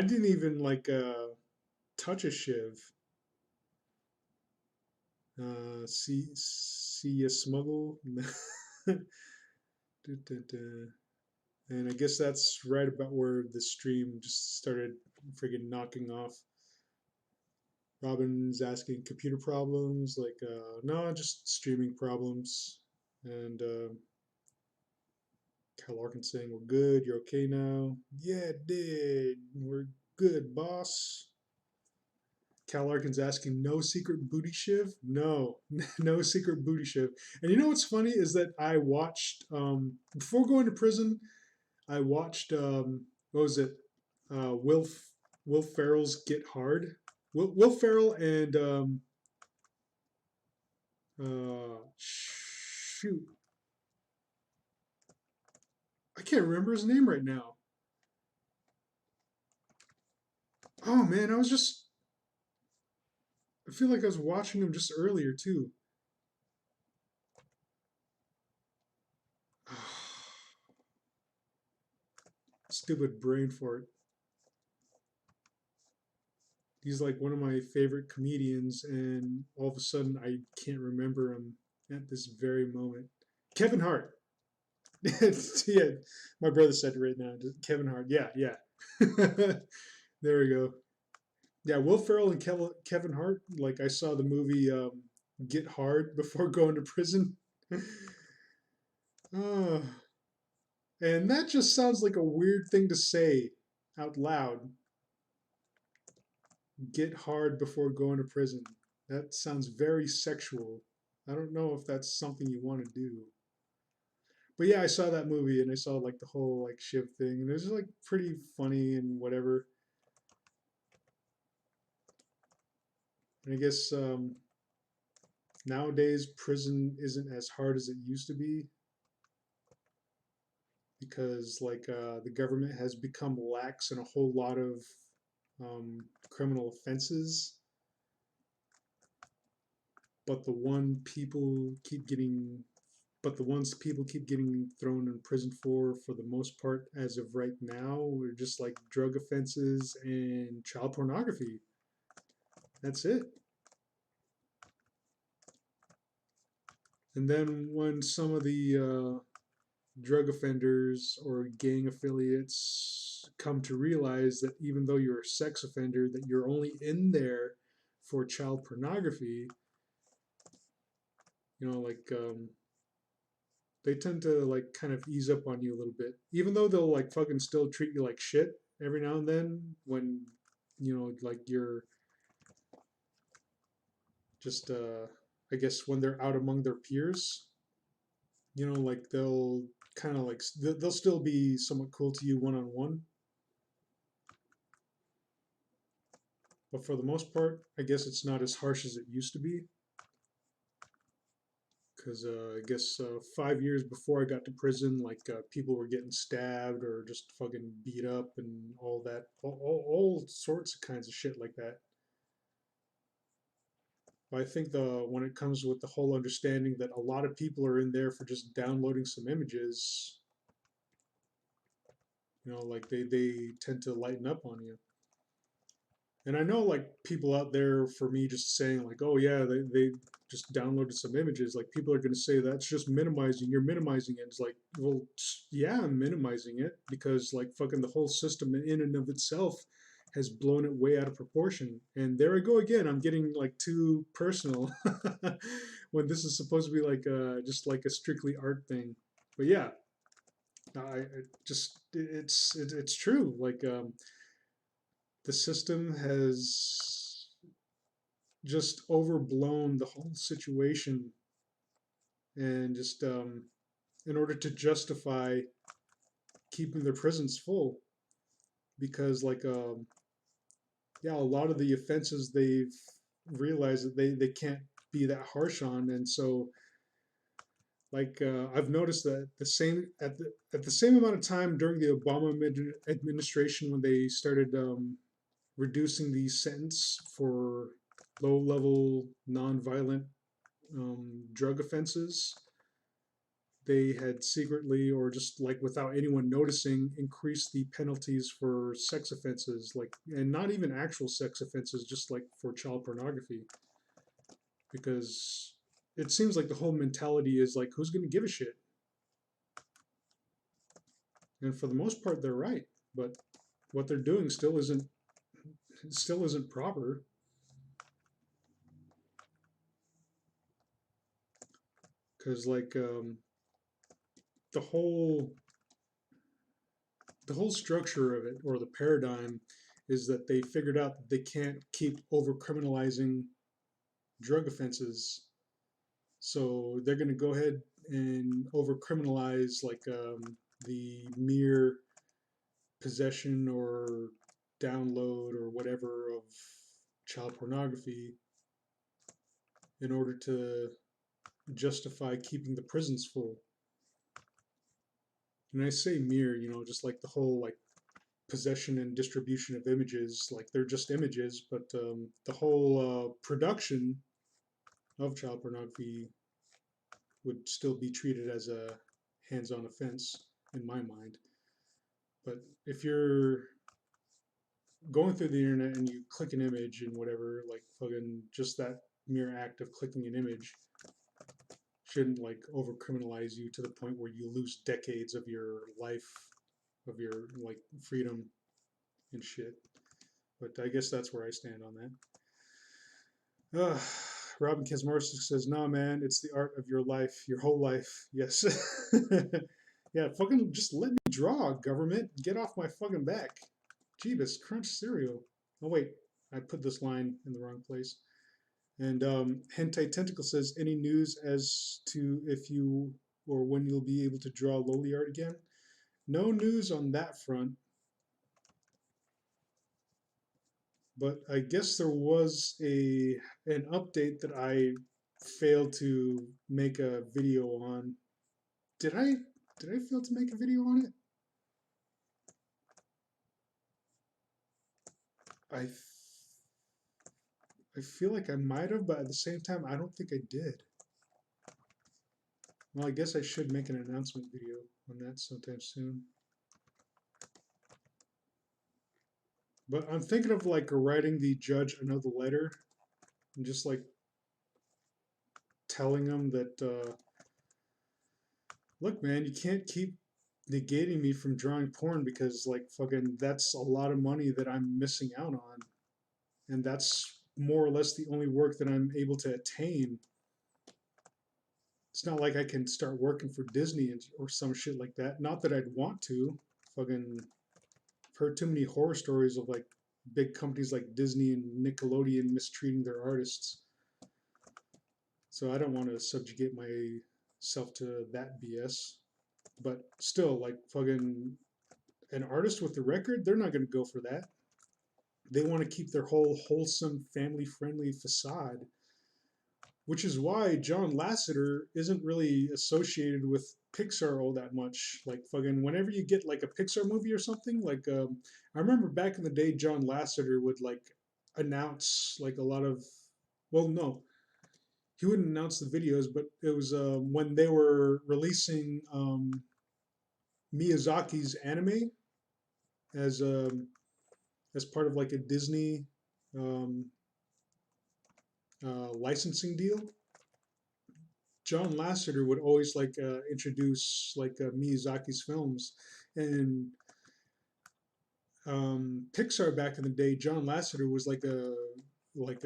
didn't even like touch a shiv. See ya smuggle. And I guess that's right about where the stream just started friggin' knocking off. Robin's asking computer problems, like no, just streaming problems. And Kyle Larkin saying we're good, you're okay now. Yeah, did. We're good, boss. Cal Larkin's asking, no secret booty shiv? No, no secret booty shiv. And you know what's funny is that I watched, before going to prison, I watched, what was it? Will Ferrell's Get Hard. Will Ferrell and, shoot, I can't remember his name right now. Oh man, I feel like I was watching him just earlier too. Stupid brain fart. He's like one of my favorite comedians, and all of a sudden I can't remember him at this very moment. Kevin Hart. Yeah, my brother said it right now. Kevin Hart. Yeah, yeah. There we go. Yeah, Will Ferrell and Kevin Hart. Like I saw the movie Get Hard before going to prison. Oh, and that just sounds like a weird thing to say out loud. Get hard before going to prison. That sounds very sexual. I don't know if that's something you want to do. But yeah, I saw that movie and I saw like the whole like Shiv thing and it was just like pretty funny and whatever. And I guess nowadays prison isn't as hard as it used to be because like the government has become lax in a whole lot of criminal offenses, but the ones people keep getting thrown in prison for the most part, as of right now, are just like drug offenses and child pornography. That's it. And then when some of the drug offenders or gang affiliates come to realize that even though you're a sex offender, that you're only in there for child pornography, like they tend to like kind of ease up on you a little bit, even though they'll like fucking still treat you like shit every now and then when like you're just I guess when they're out among their peers, you know, like they'll kind of like they'll still be somewhat cool to you one on one, but for the most part, I guess it's not as harsh as it used to be. Because I guess 5 years before I got to prison, like people were getting stabbed or just fucking beat up and all that, all sorts of kinds of shit like that. But I think the when it comes with the whole understanding that a lot of people are in there for just downloading some images, you know, like they tend to lighten up on you. And I know like people out there for me just saying like, oh yeah, they just downloaded some images. Like people are going to say that's just minimizing. You're minimizing it. It's like, well, yeah, I'm minimizing it because like fucking the whole system in and of itself has blown it way out of proportion. And there I go again. I'm getting like too personal when this is supposed to be like just like a strictly art thing. But yeah, I just it's true. Like the system has just overblown the whole situation and just in order to justify keeping their prisons full because like yeah, a lot of the offenses they've realized that they can't be that harsh on, and so like I've noticed that the same at the same amount of time during the Obama administration when they started reducing the sentence for low level nonviolent drug offenses, they had secretly or just like without anyone noticing increased the penalties for sex offenses, like, and not even actual sex offenses, just like for child pornography, because it seems like the whole mentality is like, who's going to give a shit? And for the most part they're right, but what they're doing still isn't proper, because like the whole the whole structure of it or the paradigm is that they figured out that they can't keep over criminalizing drug offenses, so they're going to go ahead and over criminalize like the mere possession or download or whatever of child pornography in order to justify keeping the prisons full. And I say mere, you know, just like the whole like possession and distribution of images, like they're just images, but the whole production of child pornography would still be treated as a hands-on offense in my mind. But if you're going through the internet and you click an image and whatever, like fucking just that mere act of clicking an image shouldn't like over criminalize you to the point where you lose decades of your life, of your like freedom and shit. But I guess that's where I stand on that. Robin Kazmarczyk says, "Nah, man, it's the art of your life, your whole life." Yes. Yeah, fucking just let me draw, government. Get off my fucking back. Jeebus, crunch cereal. Oh wait, I put this line in the wrong place. And Hentai Tentacle says, "Any news as to if you or when you'll be able to draw loli art again?" No news on that front, but I guess there was a an update that I failed to make a video on. Did I did I fail to make a video on it? I I feel like I might have, but at the same time, I don't think I did. Well, I guess I should make an announcement video on that sometime soon. But I'm thinking of like writing the judge another letter and just like telling him that, look, man, you can't keep negating me from drawing porn because like fucking that's a lot of money that I'm missing out on, and that's more or less the only work that I'm able to attain. It's not like I can start working for Disney or some shit like that. Not that I'd want to. Fucking heard too many horror stories of like big companies like Disney and Nickelodeon mistreating their artists. So I don't want to subjugate myself to that BS. But still, like fucking an artist with a record, they're not going to go for that. They want to keep their whole wholesome, family friendly facade, which is why John Lasseter isn't really associated with Pixar all that much. Like fucking whenever you get like a Pixar movie or something, like I remember back in the day, John Lasseter would like announce like a lot of, well, no, he wouldn't announce the videos, but it was when they were releasing Miyazaki's anime as as part of like a Disney um, licensing deal. John Lasseter would always like introduce like Miyazaki's films, and Pixar back in the day. John Lasseter was like a like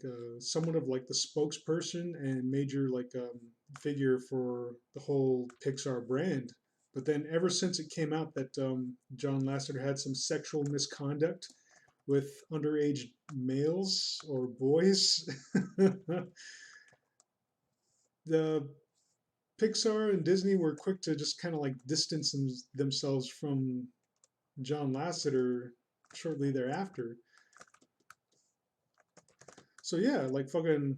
a somewhat of like the spokesperson and major like figure for the whole Pixar brand. But then ever since it came out that John Lasseter had some sexual misconduct with underage males or boys, the Pixar and Disney were quick to just kind of like distance themselves from John Lasseter shortly thereafter. So yeah, like fucking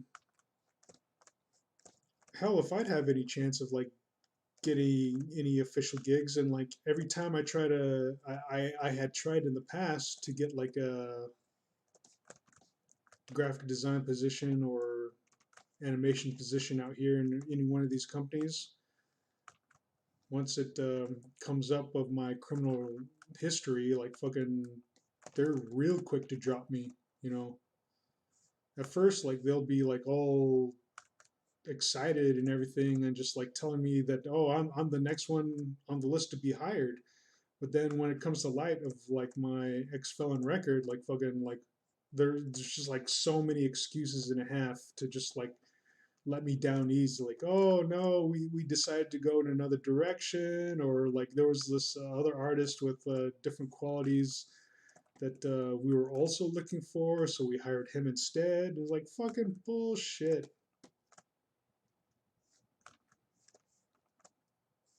hell, if I'd have any chance of like getting any official gigs, and like every time I try to, I had tried in the past to get like a graphic design position or animation position out here in any one of these companies. Once it comes up of my criminal history, like fucking, they're real quick to drop me. You know, at first, like they'll be like all excited and everything, and just like telling me that, oh, I'm the next one on the list to be hired. But then when it comes to light of like my ex-felon record, like fucking like there's just like so many excuses and a half to just like let me down easy. Like, oh no, we decided to go in another direction, or like there was this other artist with different qualities that we were also looking for, so we hired him instead. It was like fucking bullshit.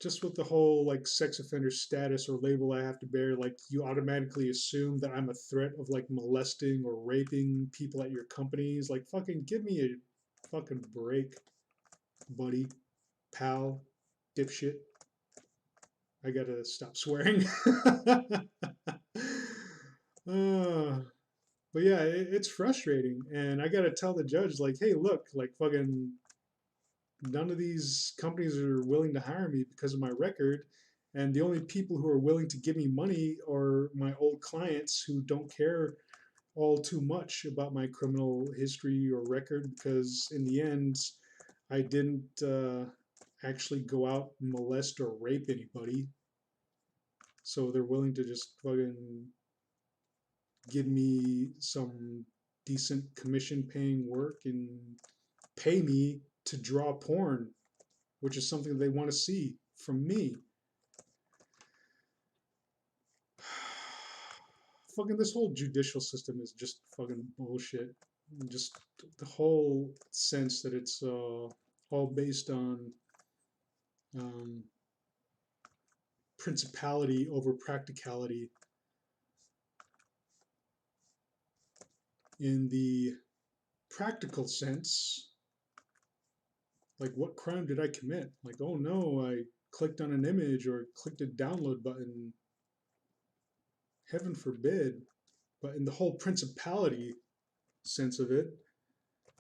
Just with the whole like sex offender status or label I have to bear, like you automatically assume that I'm a threat of like molesting or raping people at your companies. Like fucking give me a fucking break, buddy, pal, dipshit. I gotta stop swearing. uh, but yeah, it's frustrating, and I gotta tell the judge like, hey, look, like fucking none of these companies are willing to hire me because of my record. And the only people who are willing to give me money are my old clients who don't care all too much about my criminal history or record, because in the end, I didn't actually go out and molest or rape anybody. So they're willing to just fucking give me some decent commission paying work and pay me to draw porn, which is something they want to see from me. Fucking this whole judicial system is just fucking bullshit. Just the whole sense that it's all based on um, principality over practicality. In the practical sense, like what crime did I commit? Like, oh no, I clicked on an image or clicked a download button. Heaven forbid. But in the whole principality sense of it,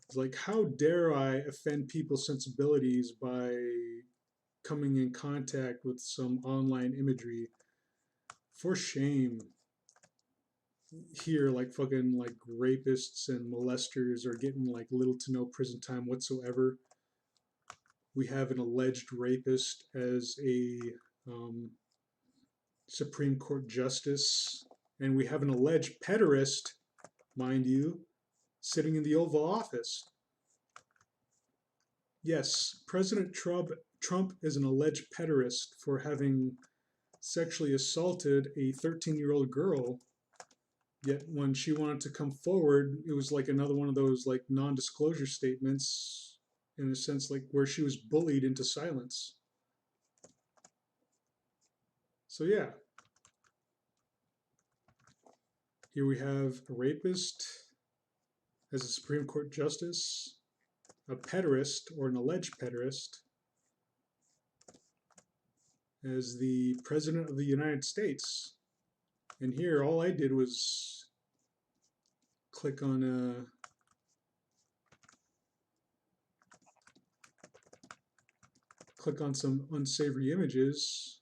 it's like, how dare I offend people's sensibilities by coming in contact with some online imagery? For shame. Here, like fucking like rapists and molesters are getting like little to no prison time whatsoever. We have an alleged rapist as a um, Supreme Court justice, and we have an alleged pederast, mind you, sitting in the Oval Office. Yes, President Trump is an alleged pederast for having sexually assaulted a 13-year-old girl Yet when she wanted to come forward, it was like another one of those like non-disclosure statements, in a sense, like where she was bullied into silence. So yeah, here we have a rapist as a Supreme Court justice, a pederast or an alleged pederast as the President of the United States. And here, all I did was click on some unsavory images,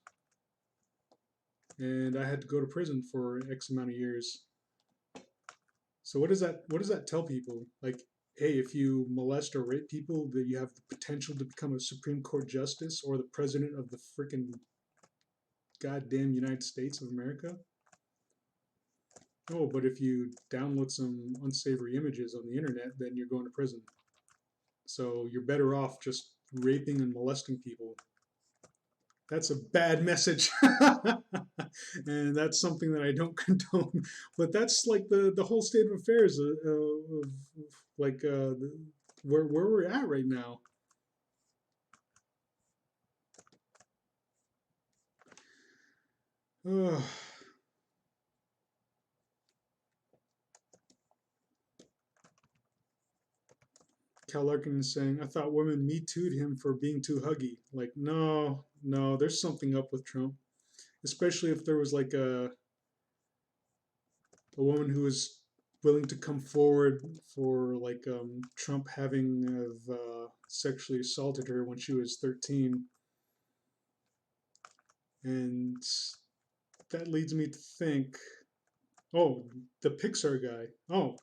and I had to go to prison for X amount of years. So what does that tell people? Like, hey, if you molest or rape people, that you have the potential to become a Supreme Court justice or the president of the freaking goddamn United States of America? Oh, but if you download some unsavory images on the internet, then you're going to prison. So you're better off just raping and molesting people. That's a bad message. And that's something that I don't condone. But that's like the whole state of affairs of like where we're at right now. Uh, Cal Larkin is saying, I thought women Me Too'd him for being too huggy. Like, no, no, there's something up with Trump. Especially if there was like a woman who was willing to come forward for like Trump having sexually assaulted her when she was 13. And that leads me to think, oh, the Pixar guy. Oh,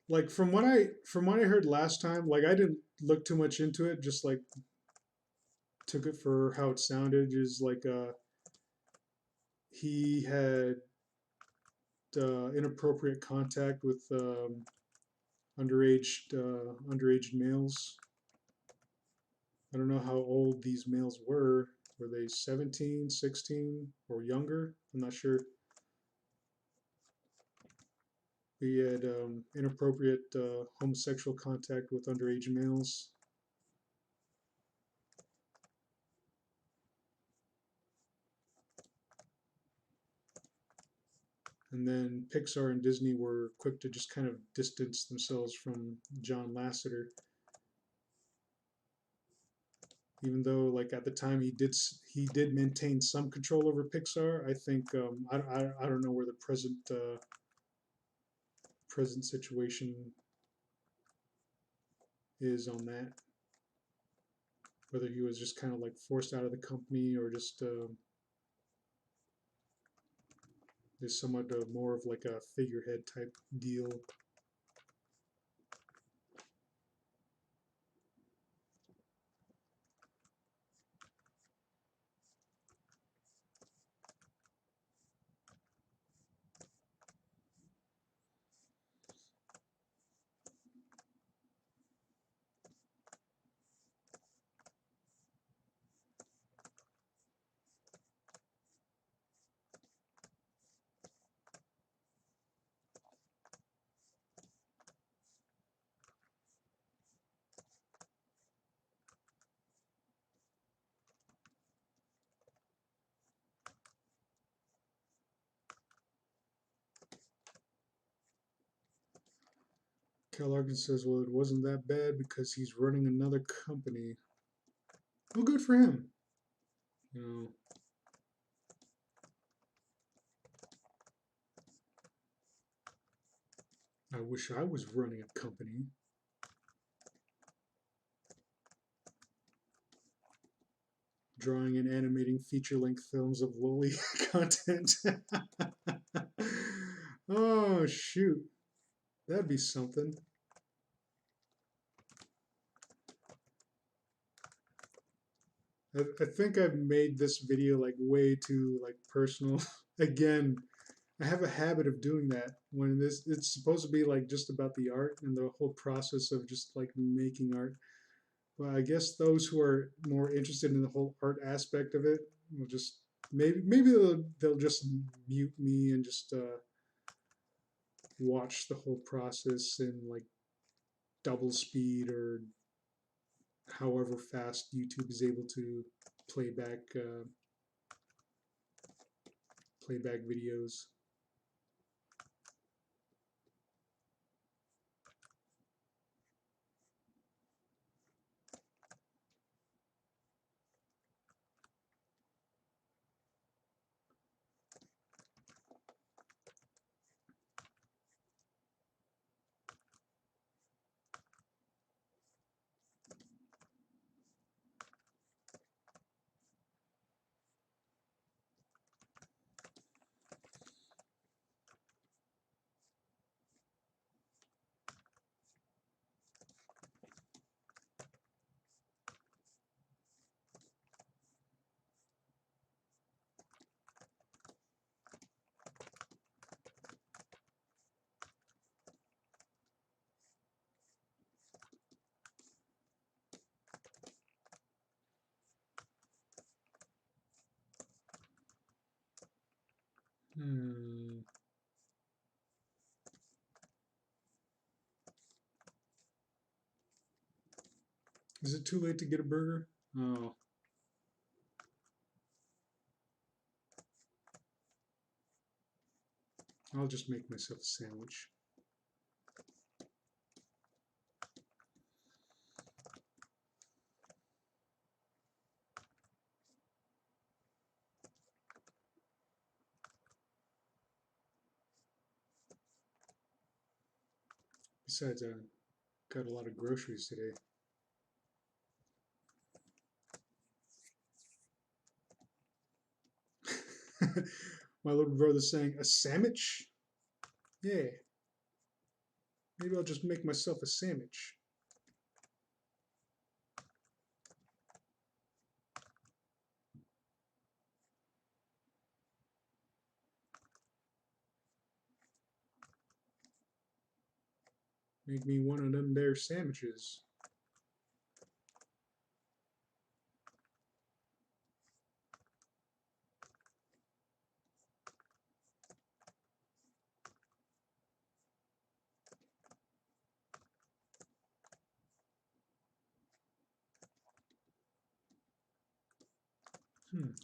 like from what I heard last time, like I didn't look too much into it, just like took it for how it sounded. Is like he had inappropriate contact with underage males. I don't know how old these males were. Were they 17, 16, or younger? I'm not sure. He had inappropriate homosexual contact with underage males. And then Pixar and Disney were quick to just kind of distance themselves from John Lasseter, even though like at the time he did maintain some control over Pixar. I think I don't know where the present situation is on that. Whether he was just kind of like forced out of the company or just is somewhat more of like a figurehead type deal. Cal Arkin says, well, it wasn't that bad because he's running another company. Well, good for him. You know, I wish I was running a company. Drawing and animating feature-length films of lowly content. Oh, shoot. That'd be something. I think I've made this video like way too like personal. Again, I have a habit of doing that when this it's supposed to be like just about the art and the whole process of just like making art. Well, I guess those who are more interested in the whole art aspect of it will just Maybe they'll just mute me and just watch the whole process in like double speed or however fast YouTube is able to playback playback videos. Hmm. Is it too late to get a burger? Oh, I'll just make myself a sandwich. Besides, I got a lot of groceries today. My little brother's saying, a sandwich? Yeah, maybe I'll just make myself a sandwich. Make me one of them there sandwiches.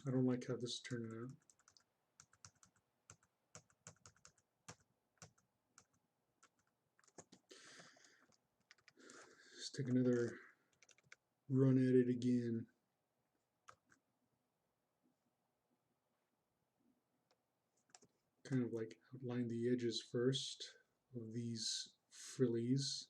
I don't like how this is turning out. Let's take another run at it again. Kind of like outline the edges first of these frillies.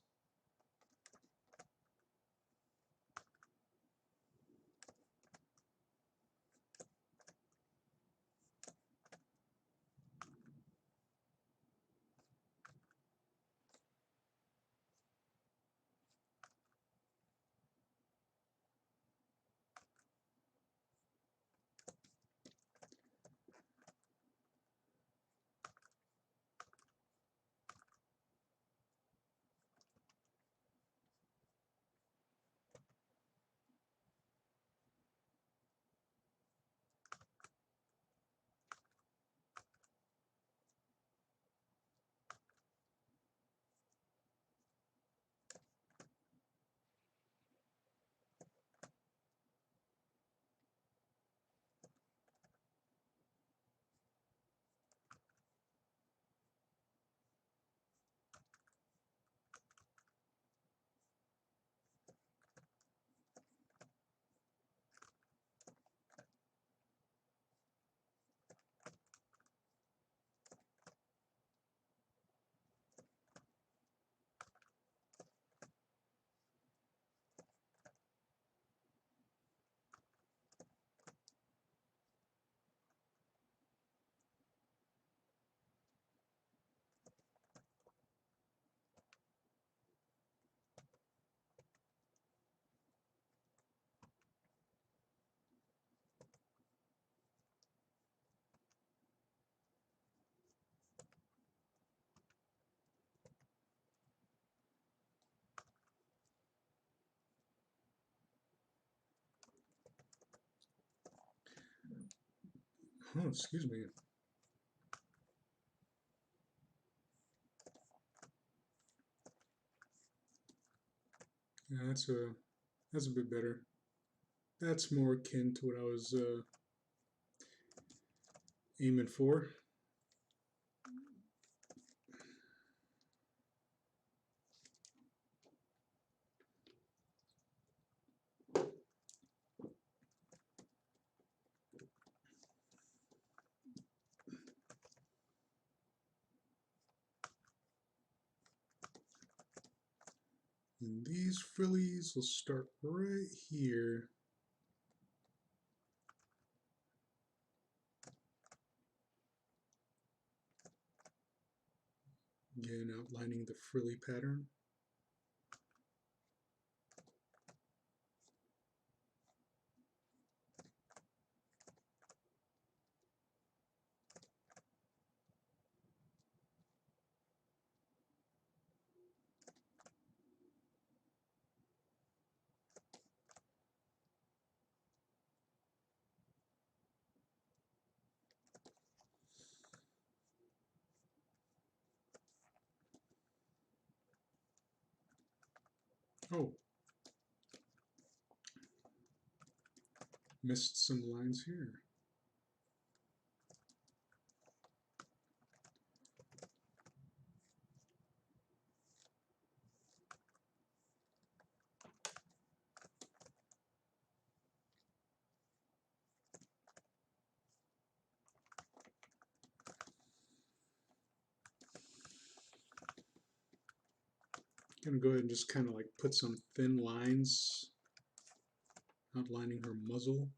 Oh, excuse me. Yeah, that's a bit better. That's more akin to what I was aiming for. And these frillies will start right here. Again, outlining the frilly pattern. Oh, missed some lines here. Gonna go ahead and just kind of like put some thin lines outlining her muzzle.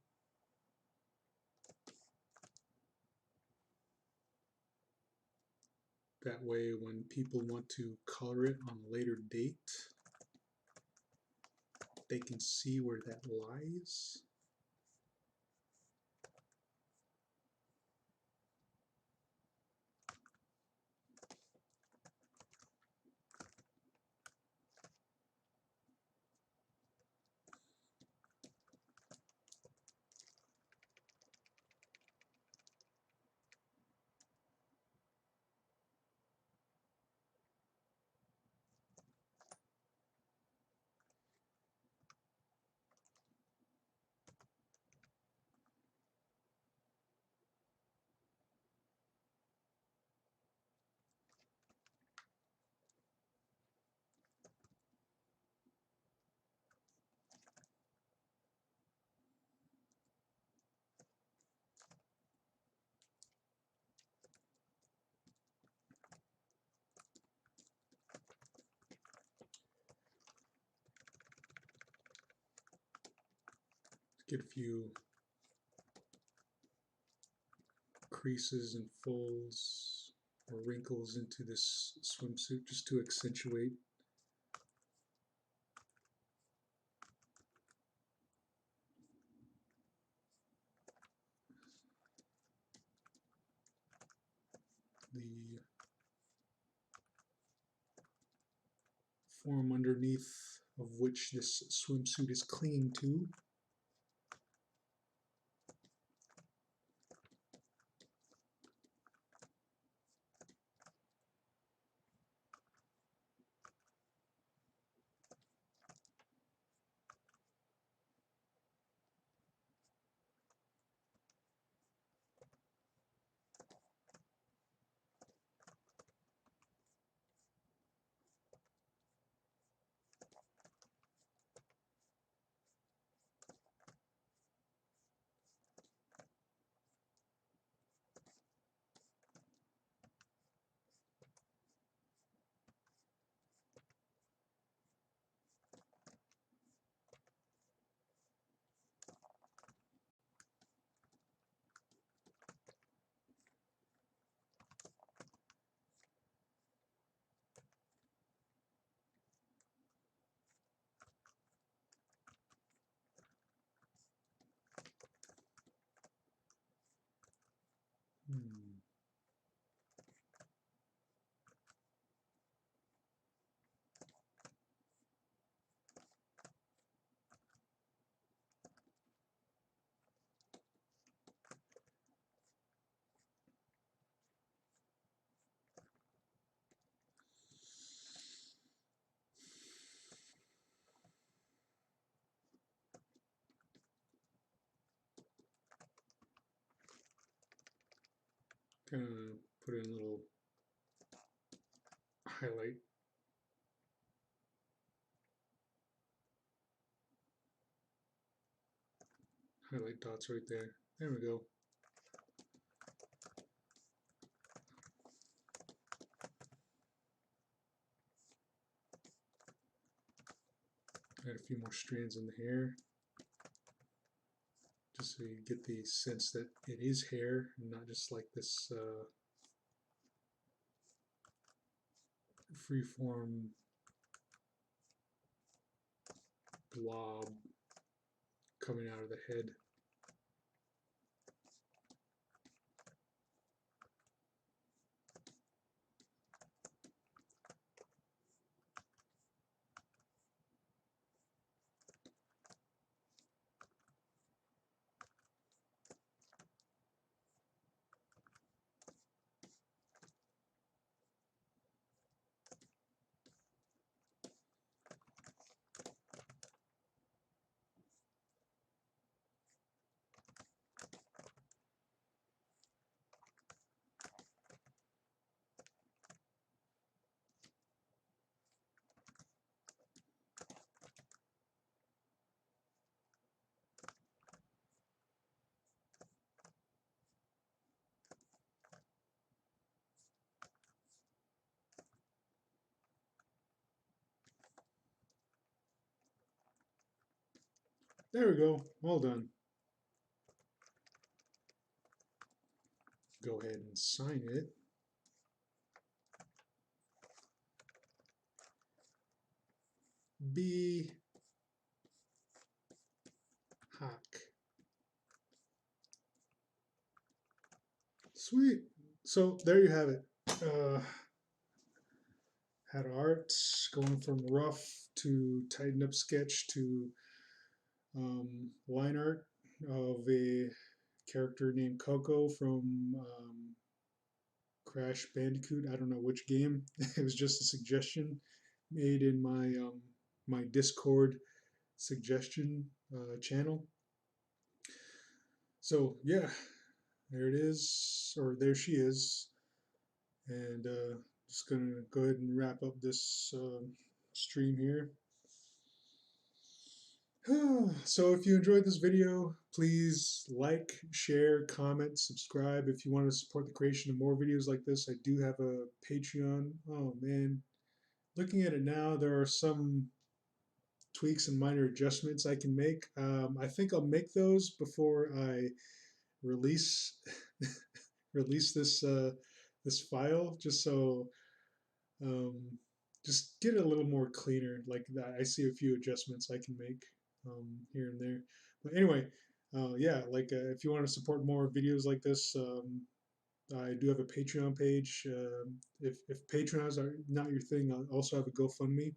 That way when people want to color it on a later date, they can see where that lies. Get a few creases and folds or wrinkles into this swimsuit just to accentuate the form underneath of which this swimsuit is clinging to. Kind of put in a little highlight dots right there. There we go. Add a few more strands in the hair, just so you get the sense that it is hair and not just like this freeform blob coming out of the head. There we go, all done. Go ahead and sign it. B Hack. Sweet. So there you have it. Had art going from rough to tightened up sketch to line art of a character named Coco from Crash Bandicoot. I don't know which game. It was just a suggestion made in my Discord suggestion channel. So yeah, there it is, or there she is, and just gonna go ahead and wrap up this stream here. So if you enjoyed this video, please like, share, comment, subscribe. If you want to support the creation of more videos like this, I do have a Patreon. Oh man, looking at it now, there are some tweaks and minor adjustments I can make. I think I'll make those before I release release this file, just so just get it a little more cleaner. Like that, I see a few adjustments I can make here and there. But anyway, yeah, like if you want to support more videos like this, I do have a Patreon page. If Patreons are not your thing, I also have a GoFundMe.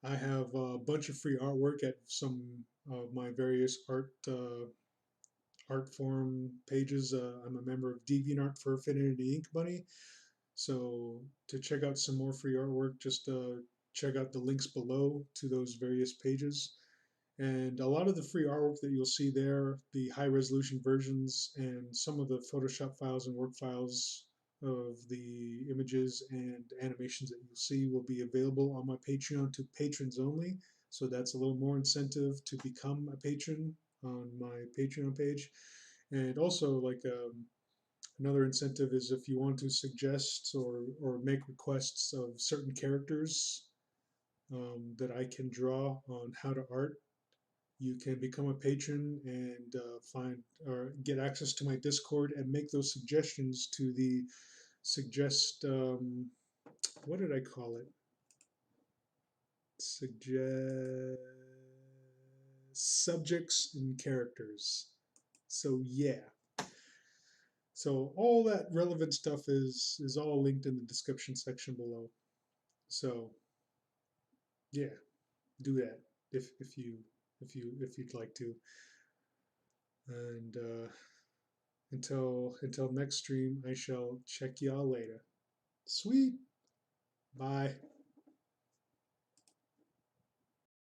I have a bunch of free artwork at some of my various art forum pages. I'm a member of DeviantArt for Affinity Ink Bunny. So to check out some more free artwork, just check out the links below to those various pages. And a lot of the free artwork that you'll see there, the high resolution versions and some of the Photoshop files and work files of the images and animations that you'll see will be available on my Patreon to patrons only. So that's a little more incentive to become a patron on my Patreon page. And also, like another incentive is if you want to suggest or make requests of certain characters that I can draw on how to art, you can become a patron and find or get access to my Discord and make those suggestions to the suggest. What did I call it? Suggest subjects and characters. So yeah. So all that relevant stuff is all linked in the description section below. So yeah, do that if you'd like to. And until next stream, I shall check y'all later. Sweet. Bye.